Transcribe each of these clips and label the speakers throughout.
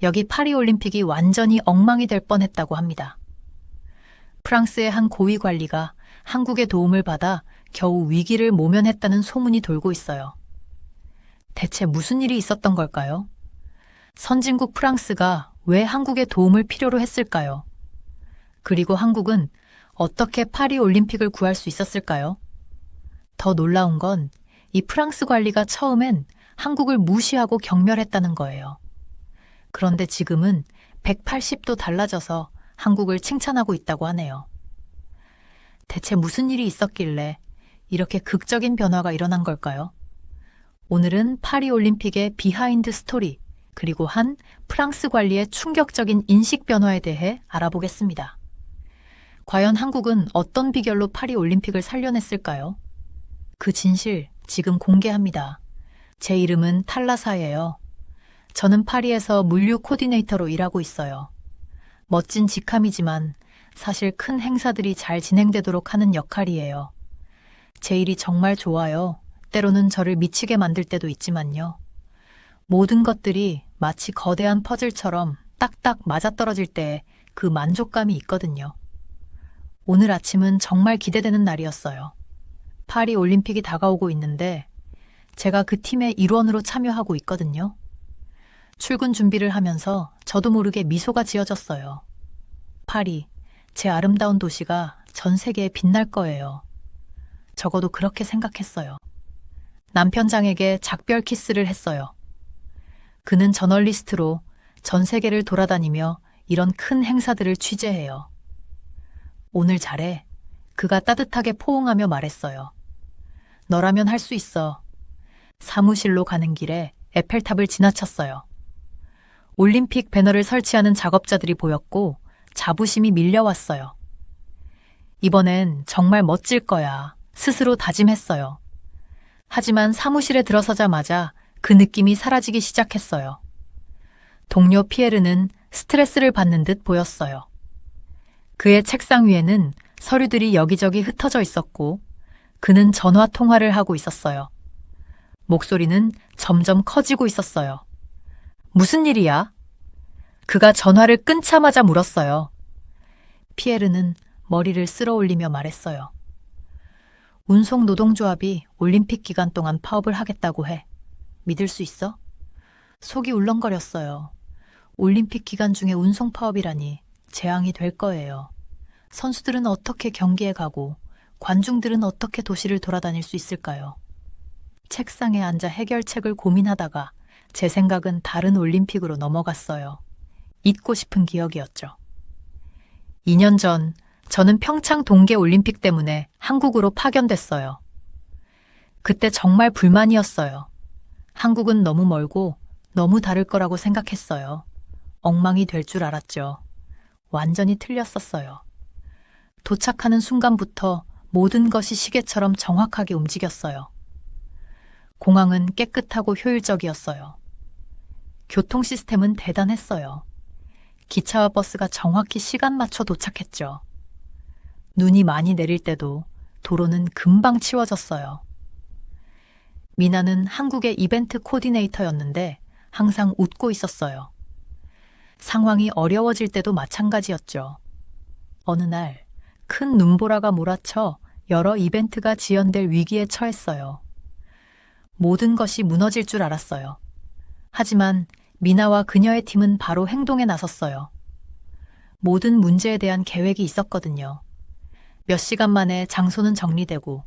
Speaker 1: 여기 파리올림픽이 완전히 엉망이 될 뻔했다고 합니다. 프랑스의 한 고위 관리가 한국의 도움을 받아 겨우 위기를 모면했다는 소문이 돌고 있어요. 대체 무슨 일이 있었던 걸까요? 선진국 프랑스가 왜 한국의 도움을 필요로 했을까요? 그리고 한국은 어떻게 파리올림픽을 구할 수 있었을까요? 더 놀라운 건 이 프랑스 관리가 처음엔 한국을 무시하고 경멸했다는 거예요. 그런데 지금은 180도 달라져서 한국을 칭찬하고 있다고 하네요. 대체 무슨 일이 있었길래 이렇게 극적인 변화가 일어난 걸까요? 오늘은 파리올림픽의 비하인드 스토리, 그리고 한 프랑스 관리의 충격적인 인식 변화에 대해 알아보겠습니다. 과연 한국은 어떤 비결로 파리올림픽을 살려냈을까요? 그 진실 지금 공개합니다. 제 이름은 탈라사예요. 저는 파리에서 물류 코디네이터로 일하고 있어요. 멋진 직함이지만 사실 큰 행사들이 잘 진행되도록 하는 역할이에요. 제 일이 정말 좋아요. 때로는 저를 미치게 만들 때도 있지만요. 모든 것들이 마치 거대한 퍼즐처럼 딱딱 맞아떨어질 때 그 만족감이 있거든요. 오늘 아침은 정말 기대되는 날이었어요. 파리 올림픽이 다가오고 있는데 제가 그 팀의 일원으로 참여하고 있거든요. 출근 준비를 하면서 저도 모르게 미소가 지어졌어요. 파리, 제 아름다운 도시가 전 세계에 빛날 거예요. 적어도 그렇게 생각했어요. 남편 장에게 작별 키스를 했어요. 그는 저널리스트로 전 세계를 돌아다니며 이런 큰 행사들을 취재해요. 오늘 잘해. 그가 따뜻하게 포옹하며 말했어요. 너라면 할 수 있어. 사무실로 가는 길에 에펠탑을 지나쳤어요. 올림픽 배너를 설치하는 작업자들이 보였고 자부심이 밀려왔어요. 이번엔 정말 멋질 거야. 스스로 다짐했어요. 하지만 사무실에 들어서자마자 그 느낌이 사라지기 시작했어요. 동료 피에르는 스트레스를 받는 듯 보였어요. 그의 책상 위에는 서류들이 여기저기 흩어져 있었고 그는 전화 통화를 하고 있었어요. 목소리는 점점 커지고 있었어요. 무슨 일이야? 그가 전화를 끊자마자 물었어요. 피에르는 머리를 쓸어 올리며 말했어요. 운송 노동조합이 올림픽 기간 동안 파업을 하겠다고 해. 믿을 수 있어? 속이 울렁거렸어요. 올림픽 기간 중에 운송 파업이라니 재앙이 될 거예요. 선수들은 어떻게 경기에 가고 관중들은 어떻게 도시를 돌아다닐 수 있을까요? 책상에 앉아 해결책을 고민하다가 제 생각은 다른 올림픽으로 넘어갔어요. 잊고 싶은 기억이었죠. 2년 전 저는 평창 동계 올림픽 때문에 한국으로 파견됐어요. 그때 정말 불만이었어요. 한국은 너무 멀고 너무 다를 거라고 생각했어요. 엉망이 될 줄 알았죠. 완전히 틀렸었어요. 도착하는 순간부터 모든 것이 시계처럼 정확하게 움직였어요. 공항은 깨끗하고 효율적이었어요. 교통 시스템은 대단했어요. 기차와 버스가 정확히 시간 맞춰 도착했죠. 눈이 많이 내릴 때도 도로는 금방 치워졌어요. 미나는 한국의 이벤트 코디네이터였는데 항상 웃고 있었어요. 상황이 어려워질 때도 마찬가지였죠. 어느 날 큰 눈보라가 몰아쳐 여러 이벤트가 지연될 위기에 처했어요. 모든 것이 무너질 줄 알았어요. 하지만 미나와 그녀의 팀은 바로 행동에 나섰어요. 모든 문제에 대한 계획이 있었거든요. 몇 시간 만에 장소는 정리되고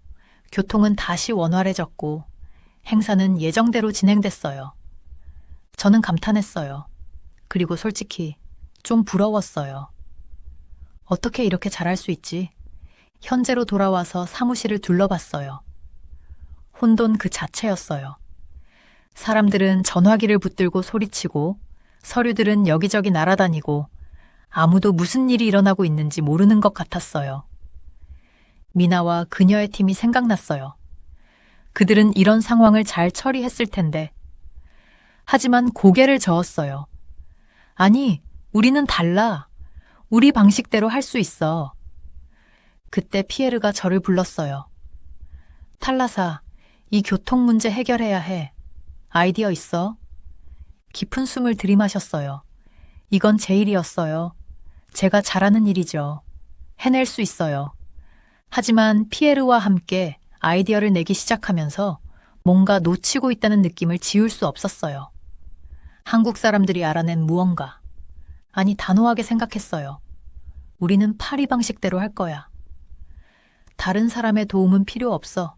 Speaker 1: 교통은 다시 원활해졌고 행사는 예정대로 진행됐어요. 저는 감탄했어요. 그리고 솔직히 좀 부러웠어요. 어떻게 이렇게 잘할 수 있지? 현재로 돌아와서 사무실을 둘러봤어요. 혼돈 그 자체였어요. 사람들은 전화기를 붙들고 소리치고 서류들은 여기저기 날아다니고 아무도 무슨 일이 일어나고 있는지 모르는 것 같았어요. 미나와 그녀의 팀이 생각났어요. 그들은 이런 상황을 잘 처리했을 텐데. 하지만 고개를 저었어요. 아니, 우리는 달라. 우리 방식대로 할 수 있어. 그때 피에르가 저를 불렀어요. 탈라사, 이 교통 문제 해결해야 해. 아이디어 있어? 깊은 숨을 들이마셨어요. 이건 제 일이었어요. 제가 잘하는 일이죠. 해낼 수 있어요. 하지만 피에르와 함께 아이디어를 내기 시작하면서 뭔가 놓치고 있다는 느낌을 지울 수 없었어요. 한국 사람들이 알아낸 무언가. 아니, 단호하게 생각했어요. 우리는 파리 방식대로 할 거야. 다른 사람의 도움은 필요 없어.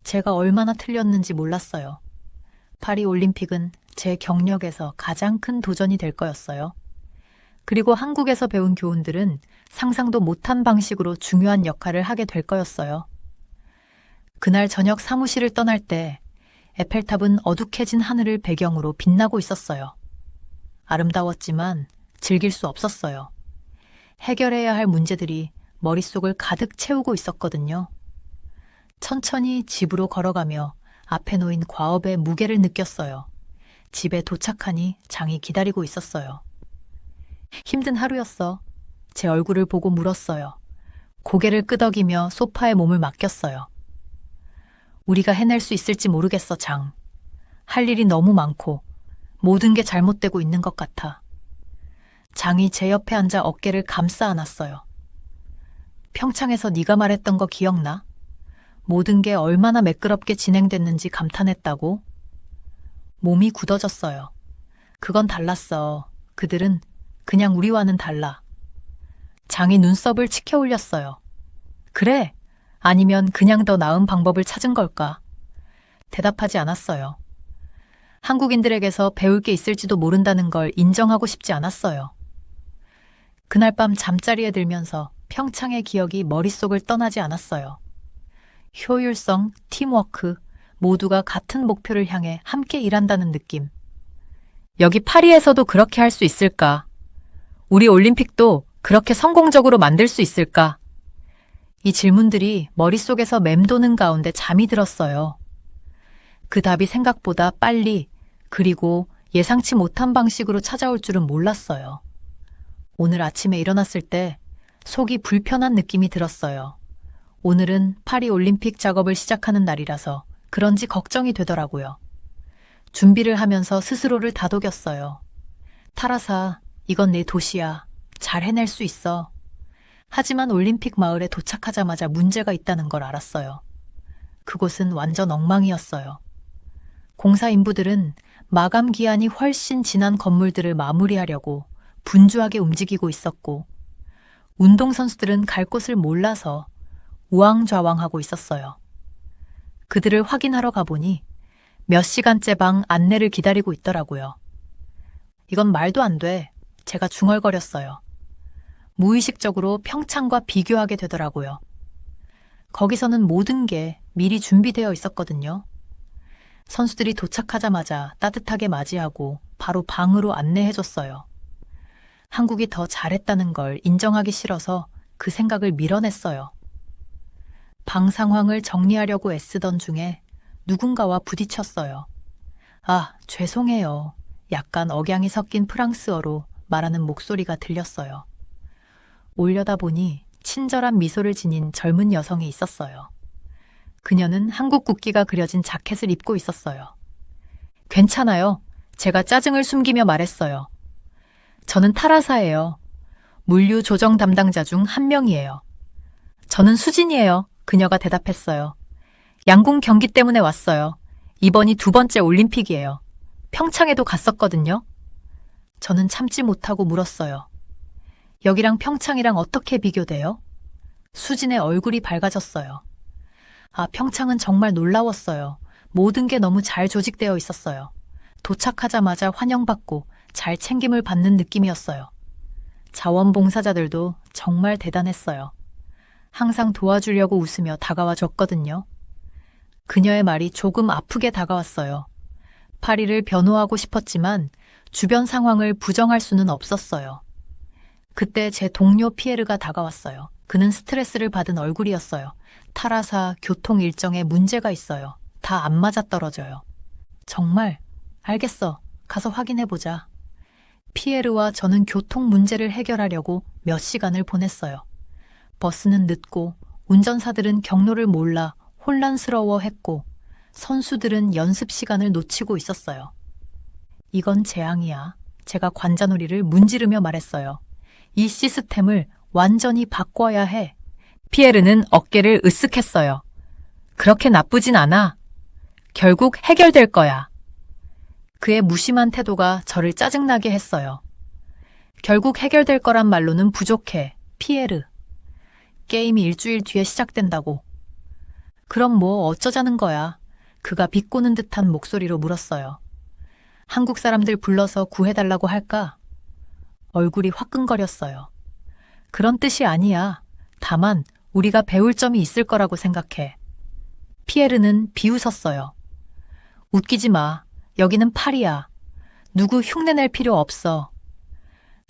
Speaker 1: 제가 얼마나 틀렸는지 몰랐어요. 파리 올림픽은 제 경력에서 가장 큰 도전이 될 거였어요. 그리고 한국에서 배운 교훈들은 상상도 못한 방식으로 중요한 역할을 하게 될 거였어요. 그날 저녁 사무실을 떠날 때 에펠탑은 어둑해진 하늘을 배경으로 빛나고 있었어요. 아름다웠지만 즐길 수 없었어요. 해결해야 할 문제들이 머릿속을 가득 채우고 있었거든요. 천천히 집으로 걸어가며 앞에 놓인 과업의 무게를 느꼈어요. 집에 도착하니 장이 기다리고 있었어요. 힘든 하루였어. 제 얼굴을 보고 물었어요. 고개를 끄덕이며 소파에 몸을 맡겼어요. 우리가 해낼 수 있을지 모르겠어, 장. 할 일이 너무 많고 모든 게 잘못되고 있는 것 같아. 장이 제 옆에 앉아 어깨를 감싸 안았어요. 평창에서 네가 말했던 거 기억나? 모든 게 얼마나 매끄럽게 진행됐는지 감탄했다고? 몸이 굳어졌어요. 그건 달랐어. 그들은 그냥 우리와는 달라. 장이 눈썹을 치켜 올렸어요. 그래? 아니면 그냥 더 나은 방법을 찾은 걸까? 대답하지 않았어요. 한국인들에게서 배울 게 있을지도 모른다는 걸 인정하고 싶지 않았어요. 그날 밤 잠자리에 들면서 평창의 기억이 머릿속을 떠나지 않았어요. 효율성, 팀워크, 모두가 같은 목표를 향해 함께 일한다는 느낌. 여기 파리에서도 그렇게 할 수 있을까? 우리 올림픽도 그렇게 성공적으로 만들 수 있을까? 이 질문들이 머릿속에서 맴도는 가운데 잠이 들었어요. 그 답이 생각보다 빨리 그리고 예상치 못한 방식으로 찾아올 줄은 몰랐어요. 오늘 아침에 일어났을 때 속이 불편한 느낌이 들었어요. 오늘은 파리 올림픽 작업을 시작하는 날이라서 그런지 걱정이 되더라고요. 준비를 하면서 스스로를 다독였어요. 타라사, 이건 내 도시야. 잘 해낼 수 있어. 하지만 올림픽 마을에 도착하자마자 문제가 있다는 걸 알았어요. 그곳은 완전 엉망이었어요. 공사 인부들은 마감 기한이 훨씬 지난 건물들을 마무리하려고 분주하게 움직이고 있었고, 운동선수들은 갈 곳을 몰라서 우왕좌왕하고 있었어요. 그들을 확인하러 가보니 몇 시간째 방 안내를 기다리고 있더라고요. 이건 말도 안 돼. 제가 중얼거렸어요. 무의식적으로 평창과 비교하게 되더라고요. 거기서는 모든 게 미리 준비되어 있었거든요. 선수들이 도착하자마자 따뜻하게 맞이하고 바로 방으로 안내해줬어요. 한국이 더 잘했다는 걸 인정하기 싫어서 그 생각을 밀어냈어요. 방 상황을 정리하려고 애쓰던 중에 누군가와 부딪혔어요. 아, 죄송해요. 약간 억양이 섞인 프랑스어로 말하는 목소리가 들렸어요. 올려다보니 친절한 미소를 지닌 젊은 여성이 있었어요. 그녀는 한국 국기가 그려진 자켓을 입고 있었어요. 괜찮아요. 제가 짜증을 숨기며 말했어요. 저는 타라사예요. 물류 조정 담당자 중 한 명이에요. 저는 수진이에요. 그녀가 대답했어요. 양궁 경기 때문에 왔어요. 이번이 2번째 올림픽이에요. 평창에도 갔었거든요. 저는 참지 못하고 물었어요. 여기랑 평창이랑 어떻게 비교돼요? 수진의 얼굴이 밝아졌어요. 아, 평창은 정말 놀라웠어요. 모든 게 너무 잘 조직되어 있었어요. 도착하자마자 환영받고 잘 챙김을 받는 느낌이었어요. 자원봉사자들도 정말 대단했어요. 항상 도와주려고 웃으며 다가와 줬거든요. 그녀의 말이 조금 아프게 다가왔어요. 파리를 변호하고 싶었지만 주변 상황을 부정할 수는 없었어요. 그때 제 동료 피에르가 다가왔어요. 그는 스트레스를 받은 얼굴이었어요. 타라사 교통 일정에 문제가 있어요. 다 안 맞아떨어져요. 정말? 알겠어. 가서 확인해보자. 피에르와 저는 교통 문제를 해결하려고 몇 시간을 보냈어요. 버스는 늦고 운전사들은 경로를 몰라 혼란스러워했고 선수들은 연습 시간을 놓치고 있었어요. 이건 재앙이야. 제가 관자놀이를 문지르며 말했어요. 이 시스템을 완전히 바꿔야 해. 피에르는 어깨를 으쓱했어요. 그렇게 나쁘진 않아. 결국 해결될 거야. 그의 무심한 태도가 저를 짜증나게 했어요. 결국 해결될 거란 말로는 부족해, 피에르. 게임이 일주일 뒤에 시작된다고. 그럼 뭐 어쩌자는 거야. 그가 비꼬는 듯한 목소리로 물었어요. 한국 사람들 불러서 구해달라고 할까? 얼굴이 화끈거렸어요. 그런 뜻이 아니야. 다만 우리가 배울 점이 있을 거라고 생각해. 피에르는 비웃었어요. 웃기지 마. 여기는 파리야. 누구 흉내낼 필요 없어.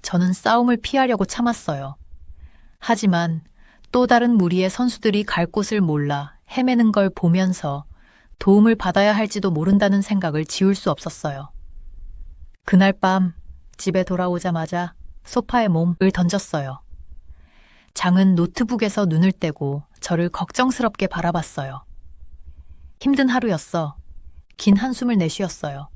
Speaker 1: 저는 싸움을 피하려고 참았어요. 하지만 또 다른 무리의 선수들이 갈 곳을 몰라 헤매는 걸 보면서 도움을 받아야 할지도 모른다는 생각을 지울 수 없었어요. 그날 밤 집에 돌아오자마자 소파에 몸을 던졌어요. 장은 노트북에서 눈을 떼고 저를 걱정스럽게 바라봤어요. 힘든 하루였어. 긴 한숨을 내쉬었어요.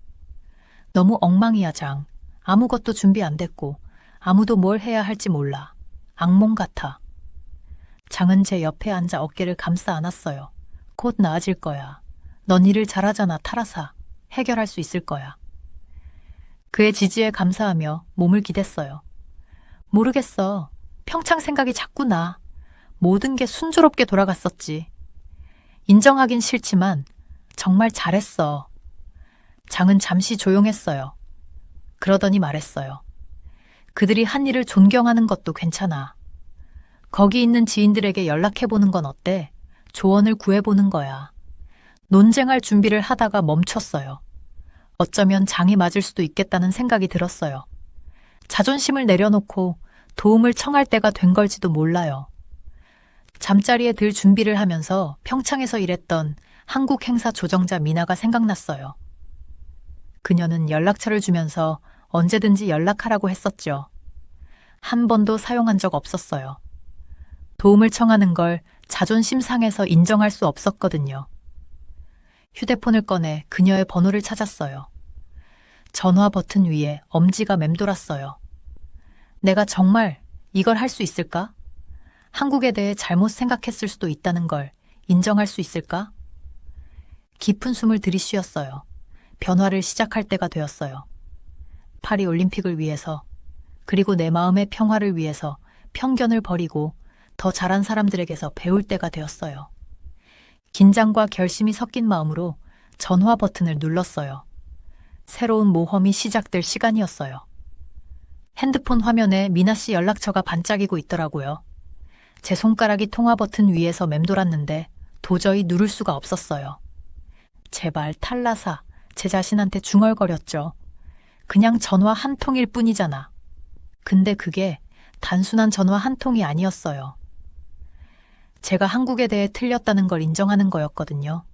Speaker 1: 너무 엉망이야, 장. 아무것도 준비 안 됐고 아무도 뭘 해야 할지 몰라. 악몽 같아. 장은 제 옆에 앉아 어깨를 감싸 안았어요. 곧 나아질 거야. 넌 일을 잘하잖아, 타라사. 해결할 수 있을 거야. 그의 지지에 감사하며 몸을 기댔어요. 모르겠어. 평창 생각이 자꾸 나. 모든 게 순조롭게 돌아갔었지. 인정하긴 싫지만 정말 잘했어. 장은 잠시 조용했어요. 그러더니 말했어요. 그들이 한 일을 존경하는 것도 괜찮아. 거기 있는 지인들에게 연락해보는 건 어때? 조언을 구해보는 거야. 논쟁할 준비를 하다가 멈췄어요. 어쩌면 장이 맞을 수도 있겠다는 생각이 들었어요. 자존심을 내려놓고 도움을 청할 때가 된 걸지도 몰라요. 잠자리에 들 준비를 하면서 평창에서 일했던 한국 행사 조정자 미나가 생각났어요. 그녀는 연락처를 주면서 언제든지 연락하라고 했었죠. 한 번도 사용한 적 없었어요. 도움을 청하는 걸 자존심 상해서 인정할 수 없었거든요. 휴대폰을 꺼내 그녀의 번호를 찾았어요. 전화 버튼 위에 엄지가 맴돌았어요. 내가 정말 이걸 할 수 있을까? 한국에 대해 잘못 생각했을 수도 있다는 걸 인정할 수 있을까? 깊은 숨을 들이쉬었어요. 변화를 시작할 때가 되었어요. 파리 올림픽을 위해서, 그리고 내 마음의 평화를 위해서 편견을 버리고 더 잘한 사람들에게서 배울 때가 되었어요. 긴장과 결심이 섞인 마음으로 전화 버튼을 눌렀어요. 새로운 모험이 시작될 시간이었어요. 핸드폰 화면에 미나 씨 연락처가 반짝이고 있더라고요. 제 손가락이 통화 버튼 위에서 맴돌았는데 도저히 누를 수가 없었어요. 제발 탈라사, 제 자신한테 중얼거렸죠. 그냥 전화 한 통일 뿐이잖아. 근데 그게 단순한 전화 한 통이 아니었어요. 제가 한국에 대해 틀렸다는 걸 인정하는 거였거든요.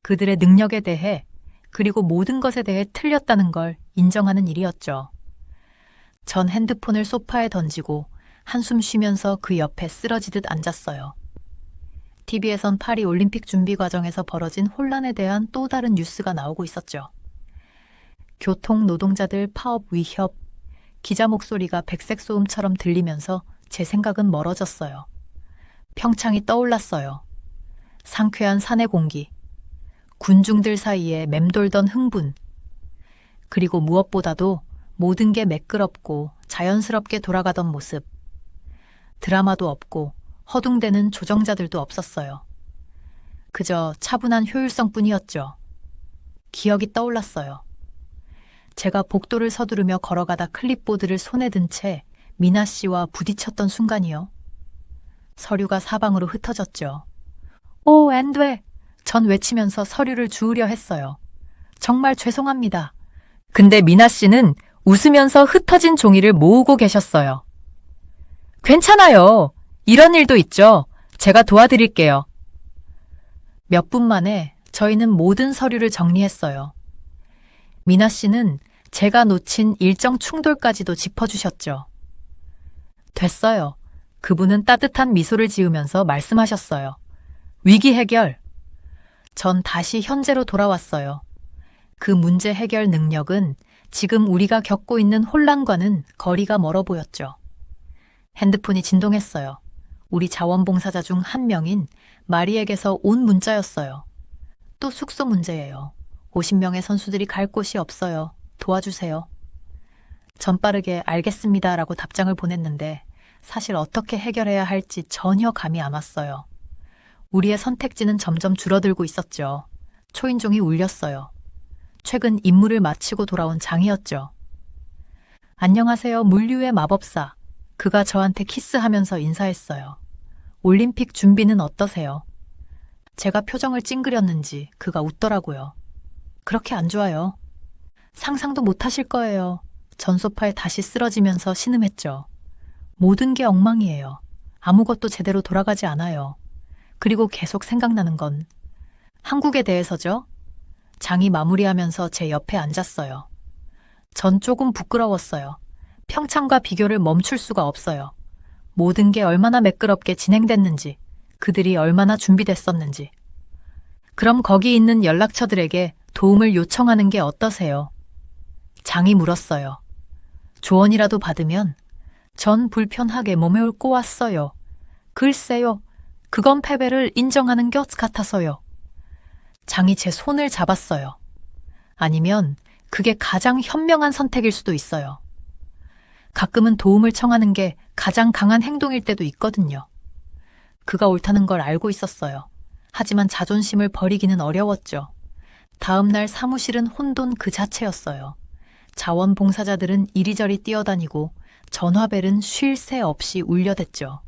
Speaker 1: 그들의 능력에 대해, 그리고 모든 것에 대해 틀렸다는 걸 인정하는 일이었죠. 전 핸드폰을 소파에 던지고 한숨 쉬면서 그 옆에 쓰러지듯 앉았어요. TV에선 파리 올림픽 준비 과정에서 벌어진 혼란에 대한 또 다른 뉴스가 나오고 있었죠. 교통 노동자들 파업 위협, 기자 목소리가 백색 소음처럼 들리면서 제 생각은 멀어졌어요. 평창이 떠올랐어요. 상쾌한 산의 공기, 군중들 사이에 맴돌던 흥분, 그리고 무엇보다도 모든 게 매끄럽고 자연스럽게 돌아가던 모습. 드라마도 없고 허둥대는 조정자들도 없었어요. 그저 차분한 효율성뿐이었죠. 기억이 떠올랐어요. 제가 복도를 서두르며 걸어가다 클립보드를 손에 든 채 미나 씨와 부딪혔던 순간이요. 서류가 사방으로 흩어졌죠. 오, 안 돼! 전 외치면서 서류를 주우려 했어요. 정말 죄송합니다. 근데 미나 씨는 웃으면서 흩어진 종이를 모으고 계셨어요. 괜찮아요. 이런 일도 있죠. 제가 도와드릴게요. 몇 분 만에 저희는 모든 서류를 정리했어요. 미나 씨는 제가 놓친 일정 충돌까지도 짚어주셨죠. 됐어요. 그분은 따뜻한 미소를 지으면서 말씀하셨어요. 위기 해결. 전 다시 현재로 돌아왔어요. 그 문제 해결 능력은 지금 우리가 겪고 있는 혼란과는 거리가 멀어 보였죠. 핸드폰이 진동했어요. 우리 자원봉사자 중 한 명인 마리에게서 온 문자였어요. 또 숙소 문제예요. 50명의 선수들이 갈 곳이 없어요. 도와주세요. 전 빠르게 알겠습니다라고 답장을 보냈는데 사실 어떻게 해결해야 할지 전혀 감이 안 왔어요. 우리의 선택지는 점점 줄어들고 있었죠. 초인종이 울렸어요. 최근 임무를 마치고 돌아온 장이었죠. 안녕하세요, 물류의 마법사. 그가 저한테 키스하면서 인사했어요. 올림픽 준비는 어떠세요? 제가 표정을 찡그렸는지 그가 웃더라고요. 그렇게 안 좋아요. 상상도 못 하실 거예요. 전 소파에 다시 쓰러지면서 신음했죠. 모든 게 엉망이에요. 아무것도 제대로 돌아가지 않아요. 그리고 계속 생각나는 건 한국에 대해서죠. 장이 마무리하면서 제 옆에 앉았어요. 전 조금 부끄러웠어요. 평창과 비교를 멈출 수가 없어요. 모든 게 얼마나 매끄럽게 진행됐는지, 그들이 얼마나 준비됐었는지. 그럼 거기 있는 연락처들에게 도움을 요청하는 게 어떠세요? 장이 물었어요. 조언이라도 받으면? 전 불편하게 몸에 꼬았어요. 글쎄요. 그건 패배를 인정하는 것 같아서요. 장이 제 손을 잡았어요. 아니면 그게 가장 현명한 선택일 수도 있어요. 가끔은 도움을 청하는 게 가장 강한 행동일 때도 있거든요. 그가 옳다는 걸 알고 있었어요. 하지만 자존심을 버리기는 어려웠죠. 다음 날 사무실은 혼돈 그 자체였어요. 자원봉사자들은 이리저리 뛰어다니고 전화벨은 쉴 새 없이 울려댔죠.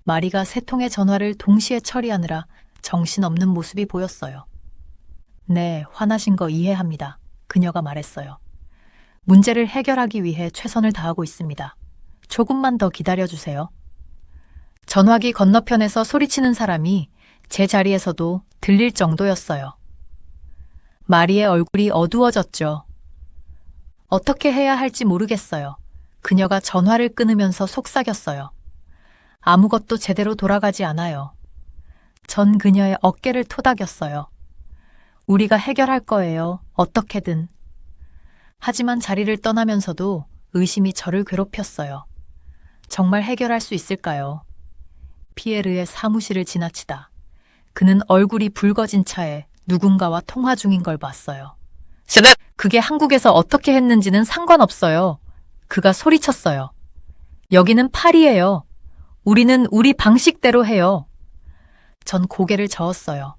Speaker 1: 마리가 세 통의 전화를 동시에 처리하느라 정신없는 모습이 보였어요. 네, 화나신 거 이해합니다. 그녀가 말했어요. 문제를 해결하기 위해 최선을 다하고 있습니다. 조금만 더 기다려주세요. 전화기 건너편에서 소리치는 사람이 제 자리에서도 들릴 정도였어요. 마리의 얼굴이 어두워졌죠. 어떻게 해야 할지 모르겠어요. 그녀가 전화를 끊으면서 속삭였어요. 아무것도 제대로 돌아가지 않아요. 전 그녀의 어깨를 토닥였어요. 우리가 해결할 거예요. 어떻게든. 하지만 자리를 떠나면서도 의심이 저를 괴롭혔어요. 정말 해결할 수 있을까요? 피에르의 사무실을 지나치다 그는 얼굴이 붉어진 차에 누군가와 통화 중인 걸 봤어요. 그게 한국에서 어떻게 했는지는 상관없어요. 그가 소리쳤어요. 여기는 파리예요. 우리는 우리 방식대로 해요. 전 고개를 저었어요.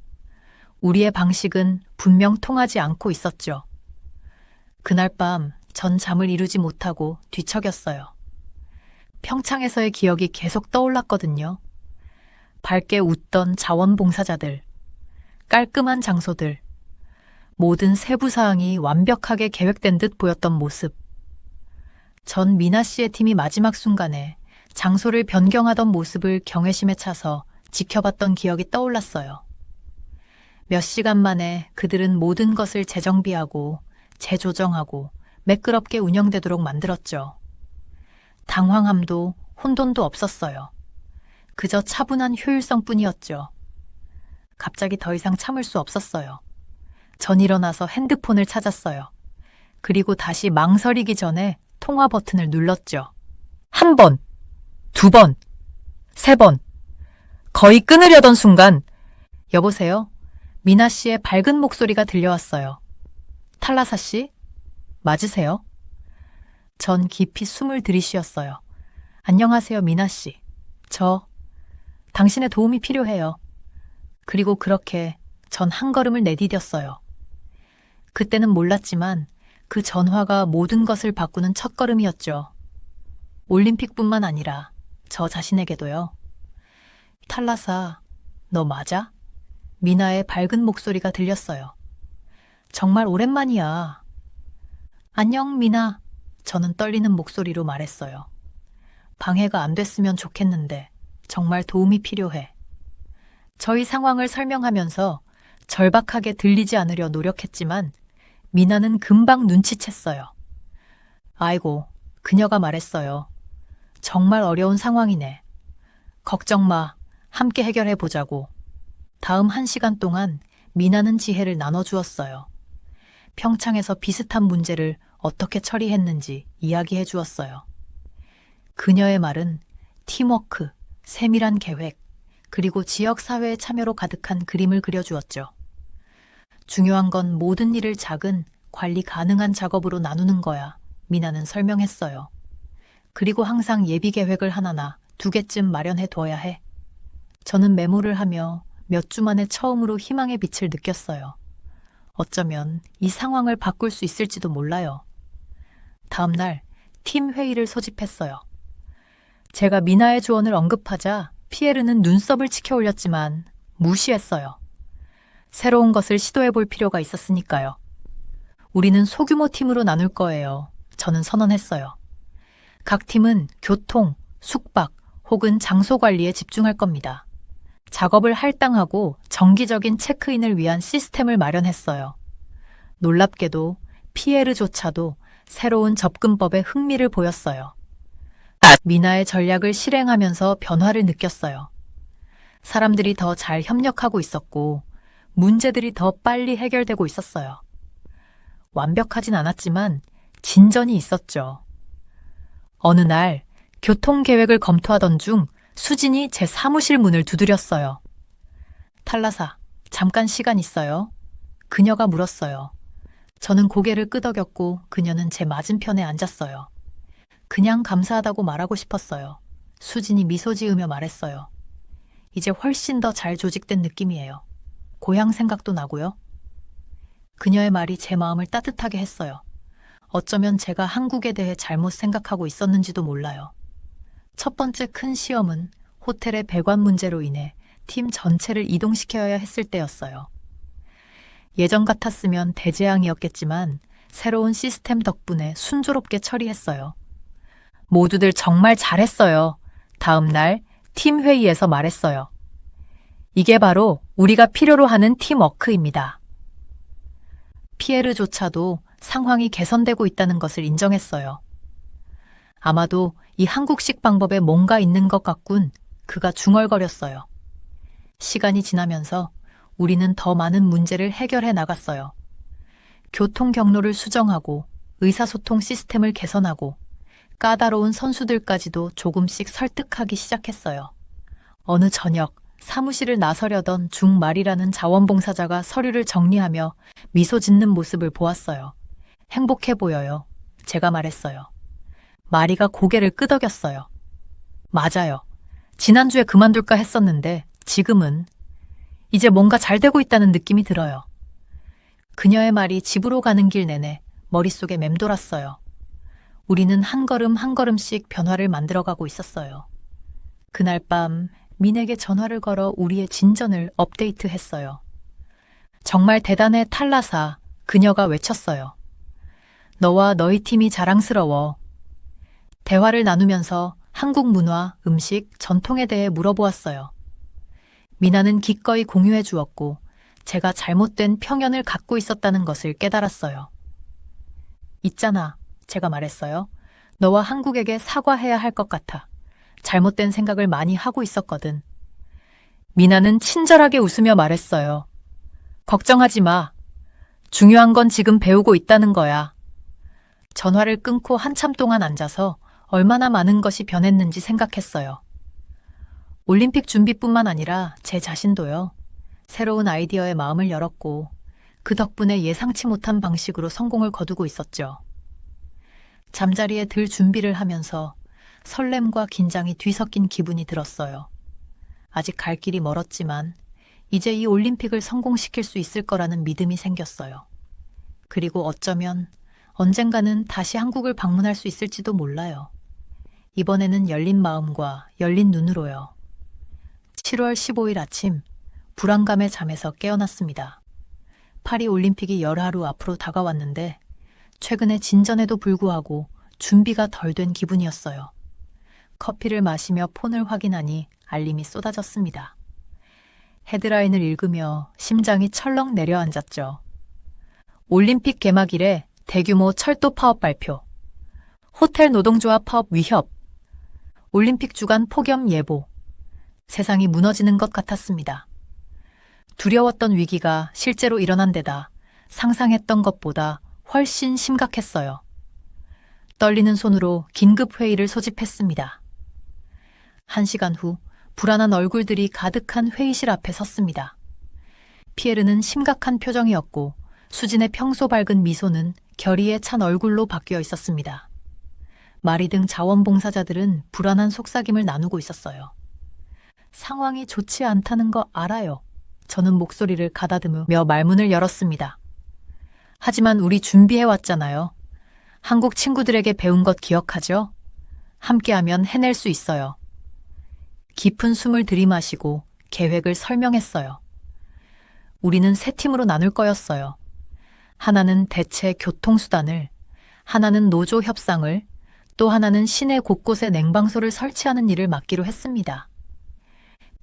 Speaker 1: 우리의 방식은 분명 통하지 않고 있었죠. 그날 밤 전 잠을 이루지 못하고 뒤척였어요. 평창에서의 기억이 계속 떠올랐거든요. 밝게 웃던 자원봉사자들, 깔끔한 장소들, 모든 세부 사항이 완벽하게 계획된 듯 보였던 모습. 전 미나 씨의 팀이 마지막 순간에 장소를 변경하던 모습을 경외심에 차서 지켜봤던 기억이 떠올랐어요. 몇 시간 만에 그들은 모든 것을 재정비하고 재조정하고 매끄럽게 운영되도록 만들었죠. 당황함도 혼돈도 없었어요. 그저 차분한 효율성뿐이었죠. 갑자기 더 이상 참을 수 없었어요. 전 일어나서 핸드폰을 찾았어요. 그리고 다시 망설이기 전에 통화 버튼을 눌렀죠. 1번, 2번, 3번. 거의 끊으려던 순간, 여보세요? 미나 씨의 밝은 목소리가 들려왔어요. 탈라사 씨? 맞으세요? 전 깊이 숨을 들이쉬었어요. 안녕하세요, 미나 씨. 당신의 도움이 필요해요. 그리고 그렇게 전 한 걸음을 내디뎠어요. 그때는 몰랐지만 그 전화가 모든 것을 바꾸는 첫걸음이었죠. 올림픽뿐만 아니라 저 자신에게도요. 탈라사, 너 맞아? 미나의 밝은 목소리가 들렸어요. 정말 오랜만이야. 안녕, 미나. 저는 떨리는 목소리로 말했어요. 방해가 안 됐으면 좋겠는데 정말 도움이 필요해. 저희 상황을 설명하면서 절박하게 들리지 않으려 노력했지만 미나는 금방 눈치챘어요. 아이고, 그녀가 말했어요. 정말 어려운 상황이네. 걱정 마. 함께 해결해 보자고. 다음 1시간 동안 미나는 지혜를 나눠주었어요. 평창에서 비슷한 문제를 어떻게 처리했는지 이야기해 주었어요. 그녀의 말은 팀워크, 세밀한 계획, 그리고 지역사회의 참여로 가득한 그림을 그려주었죠. 중요한 건 모든 일을 작은 관리 가능한 작업으로 나누는 거야. 미나는 설명했어요. 그리고 항상 예비 계획을 하나나 2개쯤 마련해 둬야 해. 저는 메모를 하며 몇 주 만에 처음으로 희망의 빛을 느꼈어요. 어쩌면 이 상황을 바꿀 수 있을지도 몰라요. 다음 날 팀 회의를 소집했어요. 제가 미나의 조언을 언급하자 피에르는 눈썹을 치켜 올렸지만 무시했어요. 새로운 것을 시도해 볼 필요가 있었으니까요. 우리는 소규모 팀으로 나눌 거예요. 저는 선언했어요. 각 팀은 교통, 숙박 혹은 장소 관리에 집중할 겁니다. 작업을 할당하고 정기적인 체크인을 위한 시스템을 마련했어요. 놀랍게도 피에르조차도 새로운 접근법에 흥미를 보였어요. 미나의 전략을 실행하면서 변화를 느꼈어요. 사람들이 더 잘 협력하고 있었고 문제들이 더 빨리 해결되고 있었어요. 완벽하진 않았지만 진전이 있었죠. 어느 날 교통계획을 검토하던 중 수진이 제 사무실 문을 두드렸어요. 탈라사, 잠깐 시간 있어요? 그녀가 물었어요. 저는 고개를 끄덕였고 그녀는 제 맞은편에 앉았어요. 그냥 감사하다고 말하고 싶었어요. 수진이 미소 지으며 말했어요. 이제 훨씬 더 잘 조직된 느낌이에요. 고향 생각도 나고요. 그녀의 말이 제 마음을 따뜻하게 했어요. 어쩌면 제가 한국에 대해 잘못 생각하고 있었는지도 몰라요. 첫 번째 큰 시험은 호텔의 배관 문제로 인해 팀 전체를 이동시켜야 했을 때였어요. 예전 같았으면 대재앙이었겠지만 새로운 시스템 덕분에 순조롭게 처리했어요. 모두들 정말 잘했어요. 다음 날 팀 회의에서 말했어요. 이게 바로 우리가 필요로 하는 팀워크입니다. 피에르조차도 상황이 개선되고 있다는 것을 인정했어요. 아마도 이 한국식 방법에 뭔가 있는 것 같군. 그가 중얼거렸어요. 시간이 지나면서 우리는 더 많은 문제를 해결해 나갔어요. 교통 경로를 수정하고 의사소통 시스템을 개선하고 까다로운 선수들까지도 조금씩 설득하기 시작했어요. 어느 저녁 사무실을 나서려던 중말이라는 자원봉사자가 서류를 정리하며 미소 짓는 모습을 보았어요. 행복해 보여요. 제가 말했어요. 마리가 고개를 끄덕였어요. 맞아요. 지난주에 그만둘까 했었는데 지금은 이제 뭔가 잘 되고 있다는 느낌이 들어요. 그녀의 말이 집으로 가는 길 내내 머릿속에 맴돌았어요. 우리는 한 걸음 한 걸음씩 변화를 만들어가고 있었어요. 그날 밤 민에게 전화를 걸어 우리의 진전을 업데이트했어요. 정말 대단해 탈라사, 그녀가 외쳤어요. 너와 너희 팀이 자랑스러워. 대화를 나누면서 한국 문화, 음식, 전통에 대해 물어보았어요. 미나는 기꺼이 공유해 주었고 제가 잘못된 편견을 갖고 있었다는 것을 깨달았어요. 있잖아, 제가 말했어요. 너와 한국에게 사과해야 할 것 같아. 잘못된 생각을 많이 하고 있었거든. 미나는 친절하게 웃으며 말했어요. 걱정하지 마. 중요한 건 지금 배우고 있다는 거야. 전화를 끊고 한참 동안 앉아서 얼마나 많은 것이 변했는지 생각했어요. 올림픽 준비뿐만 아니라 제 자신도요. 새로운 아이디어에 마음을 열었고 그 덕분에 예상치 못한 방식으로 성공을 거두고 있었죠. 잠자리에 들 준비를 하면서 설렘과 긴장이 뒤섞인 기분이 들었어요. 아직 갈 길이 멀었지만 이제 이 올림픽을 성공시킬 수 있을 거라는 믿음이 생겼어요. 그리고 어쩌면 언젠가는 다시 한국을 방문할 수 있을지도 몰라요. 이번에는 열린 마음과 열린 눈으로요. 7월 15일 아침 불안감의 잠에서 깨어났습니다. 파리 올림픽이 열하루 앞으로 다가왔는데 최근의 진전에도 불구하고 준비가 덜 된 기분이었어요. 커피를 마시며 폰을 확인하니 알림이 쏟아졌습니다. 헤드라인을 읽으며 심장이 철렁 내려앉았죠. 올림픽 개막일에 대규모 철도 파업 발표, 호텔 노동조합 파업 위협, 올림픽 주간 폭염 예보. 세상이 무너지는 것 같았습니다. 두려웠던 위기가 실제로 일어난 데다 상상했던 것보다 훨씬 심각했어요. 떨리는 손으로 긴급 회의를 소집했습니다. 1시간 후 불안한 얼굴들이 가득한 회의실 앞에 섰습니다. 피에르는 심각한 표정이었고 수진의 평소 밝은 미소는 결의에 찬 얼굴로 바뀌어 있었습니다. 마리 등 자원봉사자들은 불안한 속삭임을 나누고 있었어요. 상황이 좋지 않다는 거 알아요. 저는 목소리를 가다듬으며 말문을 열었습니다. 하지만 우리 준비해왔잖아요. 한국 친구들에게 배운 것 기억하죠? 함께하면 해낼 수 있어요. 깊은 숨을 들이마시고 계획을 설명했어요. 우리는 세 팀으로 나눌 거였어요. 하나는 대체 교통수단을, 하나는 노조 협상을, 또 하나는 시내 곳곳에 냉방소를 설치하는 일을 맡기로 했습니다.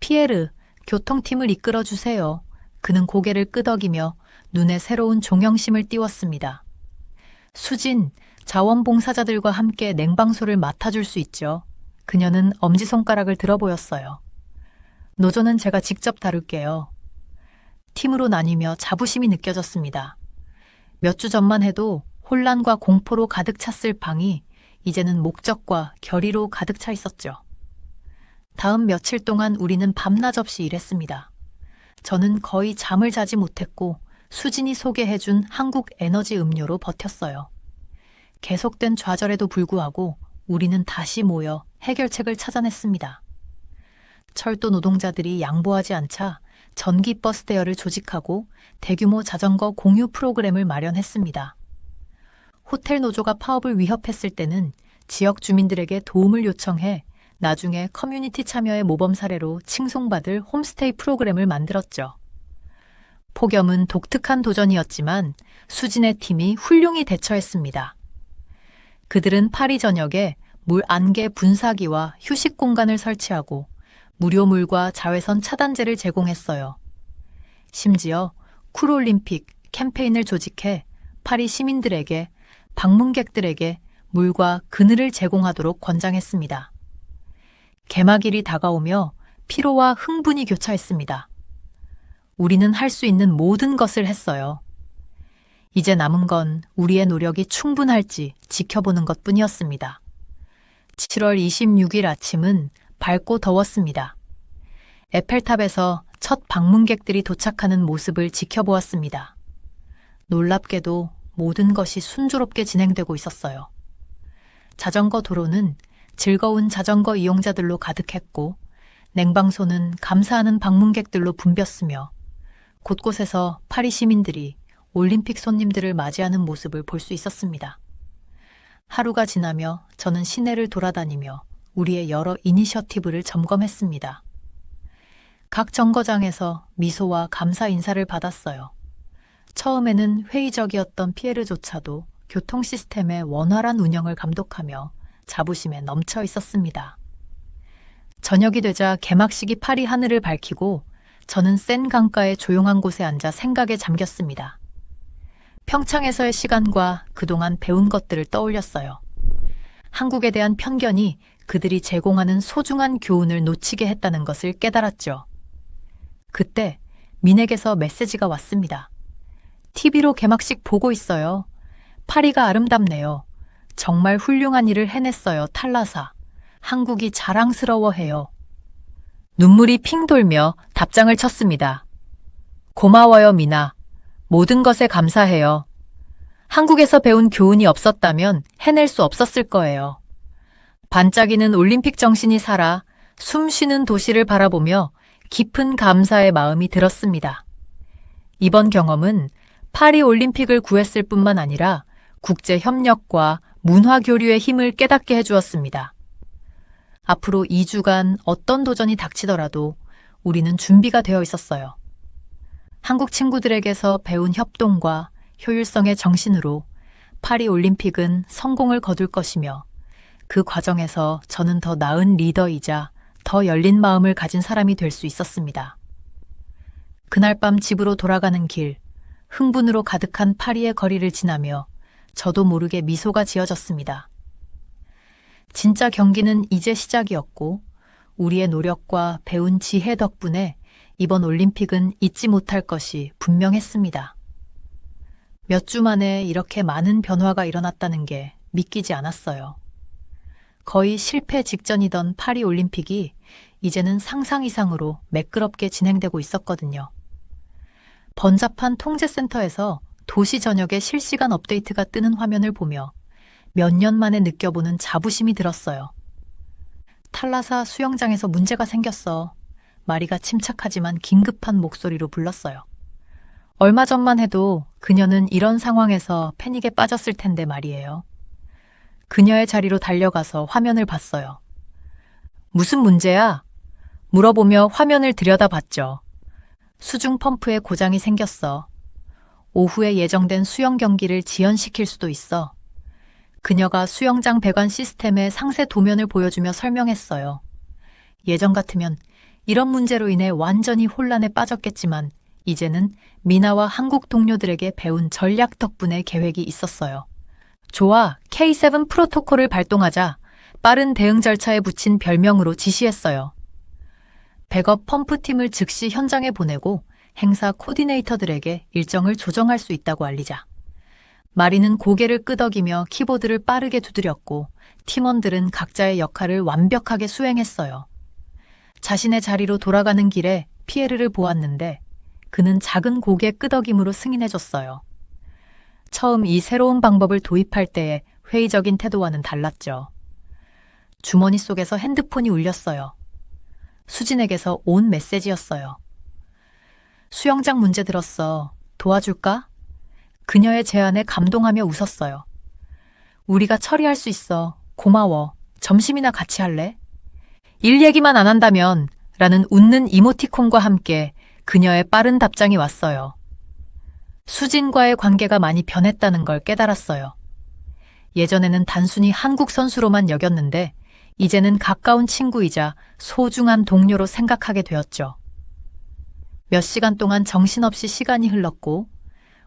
Speaker 1: 피에르, 교통팀을 이끌어 주세요. 그는 고개를 끄덕이며 눈에 새로운 종영심을 띄웠습니다. 수진, 자원봉사자들과 함께 냉방소를 맡아줄 수 있죠. 그녀는 엄지손가락을 들어 보였어요. 노조는 제가 직접 다룰게요. 팀으로 나뉘며 자부심이 느껴졌습니다. 몇 주 전만 해도 혼란과 공포로 가득 찼을 방이 이제는 목적과 결의로 가득 차 있었죠. 다음 며칠 동안 우리는 밤낮 없이 일했습니다. 저는 거의 잠을 자지 못했고 수진이 소개해준 한국 에너지 음료로 버텼어요. 계속된 좌절에도 불구하고 우리는 다시 모여 해결책을 찾아냈습니다. 철도 노동자들이 양보하지 않자 전기버스 대여를 조직하고 대규모 자전거 공유 프로그램을 마련했습니다. 호텔 노조가 파업을 위협했을 때는 지역 주민들에게 도움을 요청해 나중에 커뮤니티 참여의 모범 사례로 칭송받을 홈스테이 프로그램을 만들었죠. 폭염은 독특한 도전이었지만 수진의 팀이 훌륭히 대처했습니다. 그들은 파리 전역에 물 안개 분사기와 휴식 공간을 설치하고 무료 물과 자외선 차단제를 제공했어요. 심지어 쿨올림픽 캠페인을 조직해 파리 시민들에게, 방문객들에게 물과 그늘을 제공하도록 권장했습니다. 개막일이 다가오며 피로와 흥분이 교차했습니다. 우리는 할 수 있는 모든 것을 했어요. 이제 남은 건 우리의 노력이 충분할지 지켜보는 것뿐이었습니다. 7월 26일 아침은 밝고 더웠습니다. 에펠탑에서 첫 방문객들이 도착하는 모습을 지켜보았습니다. 놀랍게도 모든 것이 순조롭게 진행되고 있었어요. 자전거 도로는 즐거운 자전거 이용자들로 가득했고 냉방소는 감사하는 방문객들로 붐볐으며 곳곳에서 파리 시민들이 올림픽 손님들을 맞이하는 모습을 볼 수 있었습니다. 하루가 지나며 저는 시내를 돌아다니며 우리의 여러 이니셔티브를 점검했습니다. 각 정거장에서 미소와 감사 인사를 받았어요. 처음에는 회의적이었던 피에르조차도 교통 시스템의 원활한 운영을 감독하며 자부심에 넘쳐 있었습니다. 저녁이 되자 개막식이 파리 하늘을 밝히고 저는 센 강가의 조용한 곳에 앉아 생각에 잠겼습니다. 평창에서의 시간과 그동안 배운 것들을 떠올렸어요. 한국에 대한 편견이 그들이 제공하는 소중한 교훈을 놓치게 했다는 것을 깨달았죠. 그때 민에게서 메시지가 왔습니다. TV로 개막식 보고 있어요. 파리가 아름답네요. 정말 훌륭한 일을 해냈어요, 탈라사. 한국이 자랑스러워해요. 눈물이 핑 돌며 답장을 쳤습니다. 고마워요, 미나. 모든 것에 감사해요. 한국에서 배운 교훈이 없었다면 해낼 수 없었을 거예요. 반짝이는 올림픽 정신이 살아 숨 쉬는 도시를 바라보며 깊은 감사의 마음이 들었습니다. 이번 경험은 파리 올림픽을 구했을 뿐만 아니라 국제 협력과 문화 교류의 힘을 깨닫게 해주었습니다. 앞으로 2주간 어떤 도전이 닥치더라도 우리는 준비가 되어 있었어요. 한국 친구들에게서 배운 협동과 효율성의 정신으로 파리 올림픽은 성공을 거둘 것이며 그 과정에서 저는 더 나은 리더이자 더 열린 마음을 가진 사람이 될 수 있었습니다. 그날 밤 집으로 돌아가는 길, 흥분으로 가득한 파리의 거리를 지나며 저도 모르게 미소가 지어졌습니다. 진짜 경기는 이제 시작이었고 우리의 노력과 배운 지혜 덕분에 이번 올림픽은 잊지 못할 것이 분명했습니다. 몇 주 만에 이렇게 많은 변화가 일어났다는 게 믿기지 않았어요. 거의 실패 직전이던 파리 올림픽이 이제는 상상 이상으로 매끄럽게 진행되고 있었거든요. 번잡한 통제센터에서 도시 전역의 실시간 업데이트가 뜨는 화면을 보며 몇 년 만에 느껴보는 자부심이 들었어요. 탈라사 수영장에서 문제가 생겼어. 마리가 침착하지만 긴급한 목소리로 불렀어요. 얼마 전만 해도 그녀는 이런 상황에서 패닉에 빠졌을 텐데 말이에요. 그녀의 자리로 달려가서 화면을 봤어요. 무슨 문제야? 물어보며 화면을 들여다봤죠. 수중 펌프에 고장이 생겼어. 오후에 예정된 수영 경기를 지연시킬 수도 있어. 그녀가 수영장 배관 시스템의 상세 도면을 보여주며 설명했어요. 예전 같으면 이런 문제로 인해 완전히 혼란에 빠졌겠지만 이제는 미나와 한국 동료들에게 배운 전략 덕분에 계획이 있었어요. 좋아, K7 프로토콜을 발동하자. 빠른 대응 절차에 붙인 별명으로 지시했어요. 백업 펌프팀을 즉시 현장에 보내고 행사 코디네이터들에게 일정을 조정할 수 있다고 알리자. 마리는 고개를 끄덕이며 키보드를 빠르게 두드렸고 팀원들은 각자의 역할을 완벽하게 수행했어요. 자신의 자리로 돌아가는 길에 피에르를 보았는데 그는 작은 고개 끄덕임으로 승인해줬어요. 처음 이 새로운 방법을 도입할 때의 회의적인 태도와는 달랐죠. 주머니 속에서 핸드폰이 울렸어요. 수진에게서 온 메시지였어요. 수영장 문제 들었어. 도와줄까? 그녀의 제안에 감동하며 웃었어요. 우리가 처리할 수 있어. 고마워. 점심이나 같이 할래? 일 얘기만 안 한다면 라는 웃는 이모티콘과 함께 그녀의 빠른 답장이 왔어요. 수진과의 관계가 많이 변했다는 걸 깨달았어요. 예전에는 단순히 한국 선수로만 여겼는데 이제는 가까운 친구이자 소중한 동료로 생각하게 되었죠. 몇 시간 동안 정신없이 시간이 흘렀고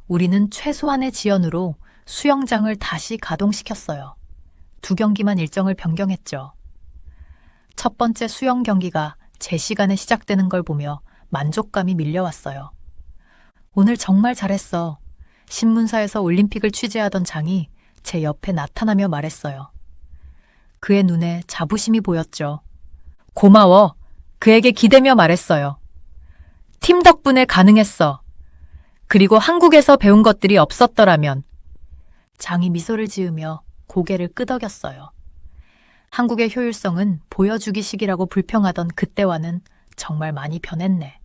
Speaker 1: 우리는 최소한의 지연으로 수영장을 다시 가동시켰어요. 2경기만 일정을 변경했죠. 첫 번째 수영 경기가 제 시간에 시작되는 걸 보며 만족감이 밀려왔어요. 오늘 정말 잘했어. 신문사에서 올림픽을 취재하던 장이 제 옆에 나타나며 말했어요. 그의 눈에 자부심이 보였죠. 고마워. 그에게 기대며 말했어요. 팀 덕분에 가능했어. 그리고 한국에서 배운 것들이 없었더라면. 장이 미소를 지으며 고개를 끄덕였어요. 한국의 효율성은 보여주기식이라고 불평하던 그때와는 정말 많이 변했네.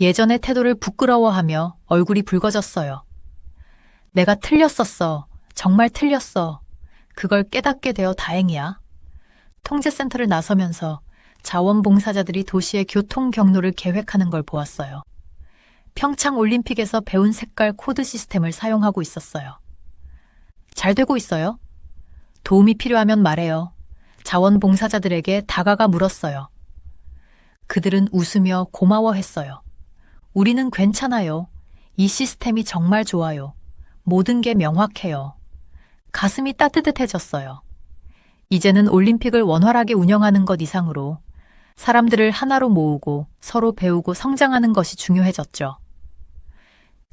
Speaker 1: 예전의 태도를 부끄러워하며 얼굴이 붉어졌어요. 내가 틀렸었어. 정말 틀렸어. 그걸 깨닫게 되어 다행이야. 통제센터를 나서면서 자원봉사자들이 도시의 교통 경로를 계획하는 걸 보았어요. 평창 올림픽에서 배운 색깔 코드 시스템을 사용하고 있었어요. 잘 되고 있어요? 도움이 필요하면 말해요. 자원봉사자들에게 다가가 물었어요. 그들은 웃으며 고마워했어요. 우리는 괜찮아요. 이 시스템이 정말 좋아요. 모든 게 명확해요. 가슴이 따뜻해졌어요. 이제는 올림픽을 원활하게 운영하는 것 이상으로 사람들을 하나로 모으고 서로 배우고 성장하는 것이 중요해졌죠.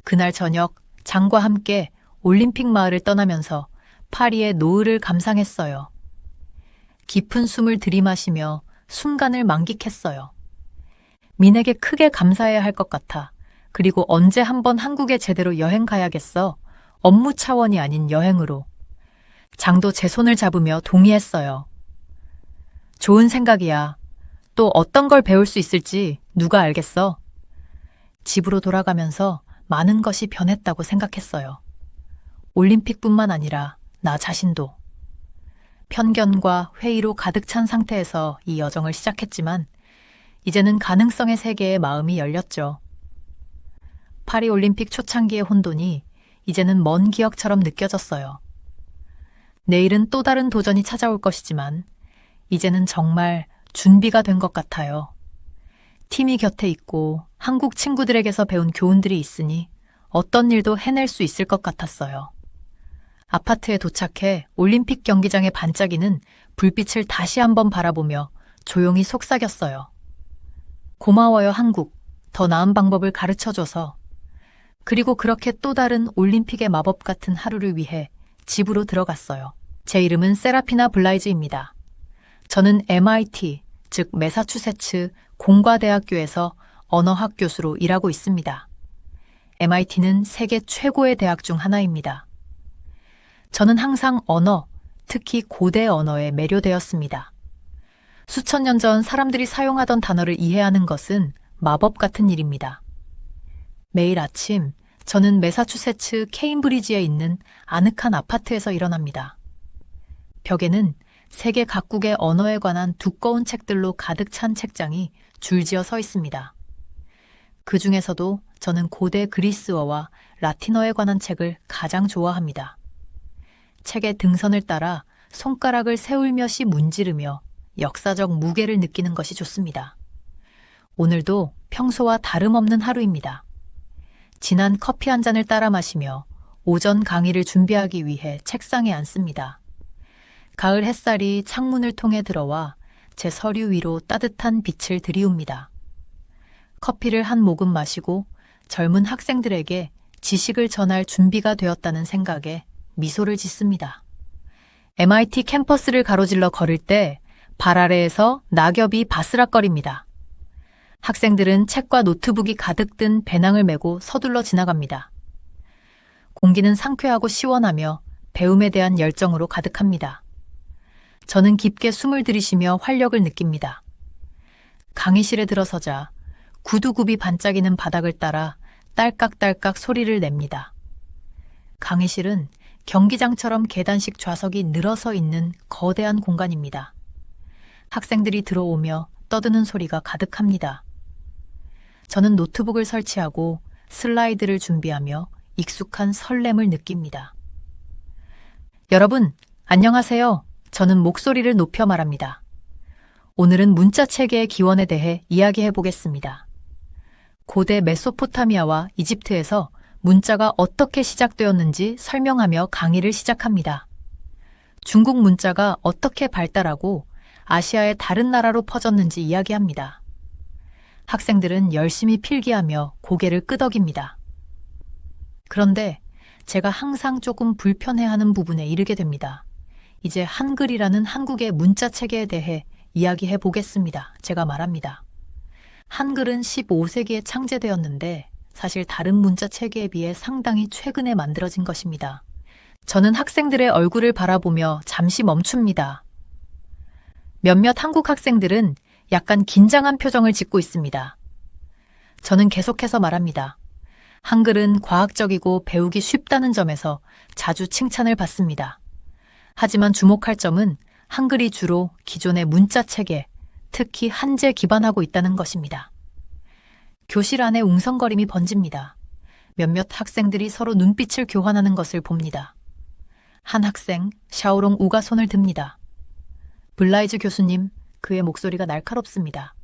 Speaker 1: 그날 저녁 장과 함께 올림픽 마을을 떠나면서 파리의 노을을 감상했어요. 깊은 숨을 들이마시며 순간을 만끽했어요. 민에게 크게 감사해야 할 것 같아. 그리고 언제 한번 한국에 제대로 여행 가야겠어. 업무 차원이 아닌 여행으로. 장도 제 손을 잡으며 동의했어요. 좋은 생각이야. 또 어떤 걸 배울 수 있을지 누가 알겠어? 집으로 돌아가면서 많은 것이 변했다고 생각했어요. 올림픽뿐만 아니라 나 자신도. 편견과 회의로 가득 찬 상태에서 이 여정을 시작했지만 이제는 가능성의 세계에 마음이 열렸죠. 파리 올림픽 초창기의 혼돈이 이제는 먼 기억처럼 느껴졌어요. 내일은 또 다른 도전이 찾아올 것이지만 이제는 정말 준비가 된 것 같아요. 팀이 곁에 있고 한국 친구들에게서 배운 교훈들이 있으니 어떤 일도 해낼 수 있을 것 같았어요. 아파트에 도착해 올림픽 경기장에 반짝이는 불빛을 다시 한번 바라보며 조용히 속삭였어요. 고마워요, 한국. 더 나은 방법을 가르쳐줘서. 그리고 그렇게 또 다른 올림픽의 마법 같은 하루를 위해 집으로 들어갔어요. 제 이름은 세라피나 블라이즈입니다. 저는 MIT, 즉 매사추세츠 공과대학교에서 언어학 교수로 일하고 있습니다. MIT는 세계 최고의 대학 중 하나입니다. 저는 항상 언어, 특히 고대 언어에 매료되었습니다. 수천 년 전 사람들이 사용하던 단어를 이해하는 것은 마법 같은 일입니다. 매일 아침 저는 매사추세츠 케임브리지에 있는 아늑한 아파트에서 일어납니다. 벽에는 세계 각국의 언어에 관한 두꺼운 책들로 가득 찬 책장이 줄지어 서 있습니다. 그 중에서도 저는 고대 그리스어와 라틴어에 관한 책을 가장 좋아합니다. 책의 등선을 따라 손가락을 세울며시 문지르며 역사적 무게를 느끼는 것이 좋습니다. 오늘도 평소와 다름없는 하루입니다. 진한 커피 한 잔을 따라 마시며 오전 강의를 준비하기 위해 책상에 앉습니다. 가을 햇살이 창문을 통해 들어와 제 서류 위로 따뜻한 빛을 들이웁니다. 커피를 한 모금 마시고 젊은 학생들에게 지식을 전할 준비가 되었다는 생각에 미소를 짓습니다. MIT 캠퍼스를 가로질러 걸을 때 발 아래에서 낙엽이 바스락거립니다. 학생들은 책과 노트북이 가득 든 배낭을 메고 서둘러 지나갑니다. 공기는 상쾌하고 시원하며 배움에 대한 열정으로 가득합니다. 저는 깊게 숨을 들이쉬며 활력을 느낍니다. 강의실에 들어서자 구두굽이 반짝이는 바닥을 따라 딸깍딸깍 소리를 냅니다. 강의실은 경기장처럼 계단식 좌석이 늘어서 있는 거대한 공간입니다. 학생들이 들어오며 떠드는 소리가 가득합니다. 저는 노트북을 설치하고 슬라이드를 준비하며 익숙한 설렘을 느낍니다. 여러분, 안녕하세요. 저는 목소리를 높여 말합니다. 오늘은 문자 체계의 기원에 대해 이야기해 보겠습니다. 고대 메소포타미아와 이집트에서 문자가 어떻게 시작되었는지 설명하며 강의를 시작합니다. 중국 문자가 어떻게 발달하고 아시아의 다른 나라로 퍼졌는지 이야기합니다. 학생들은 열심히 필기하며 고개를 끄덕입니다. 그런데 제가 항상 조금 불편해하는 부분에 이르게 됩니다. 이제 한글이라는 한국의 문자 체계에 대해 이야기해 보겠습니다. 제가 말합니다. 한글은 15세기에 창제되었는데 사실 다른 문자 체계에 비해 상당히 최근에 만들어진 것입니다. 저는 학생들의 얼굴을 바라보며 잠시 멈춥니다. 몇몇 한국 학생들은 약간 긴장한 표정을 짓고 있습니다. 저는 계속해서 말합니다. 한글은 과학적이고 배우기 쉽다는 점에서 자주 칭찬을 받습니다. 하지만 주목할 점은 한글이 주로 기존의 문자 체계, 특히 한자에 기반하고 있다는 것입니다. 교실 안에 웅성거림이 번집니다. 몇몇 학생들이 서로 눈빛을 교환하는 것을 봅니다. 한 학생, 샤오롱 우가 손을 듭니다. 블라이즈 교수님, 그의 목소리가 날카롭습니다.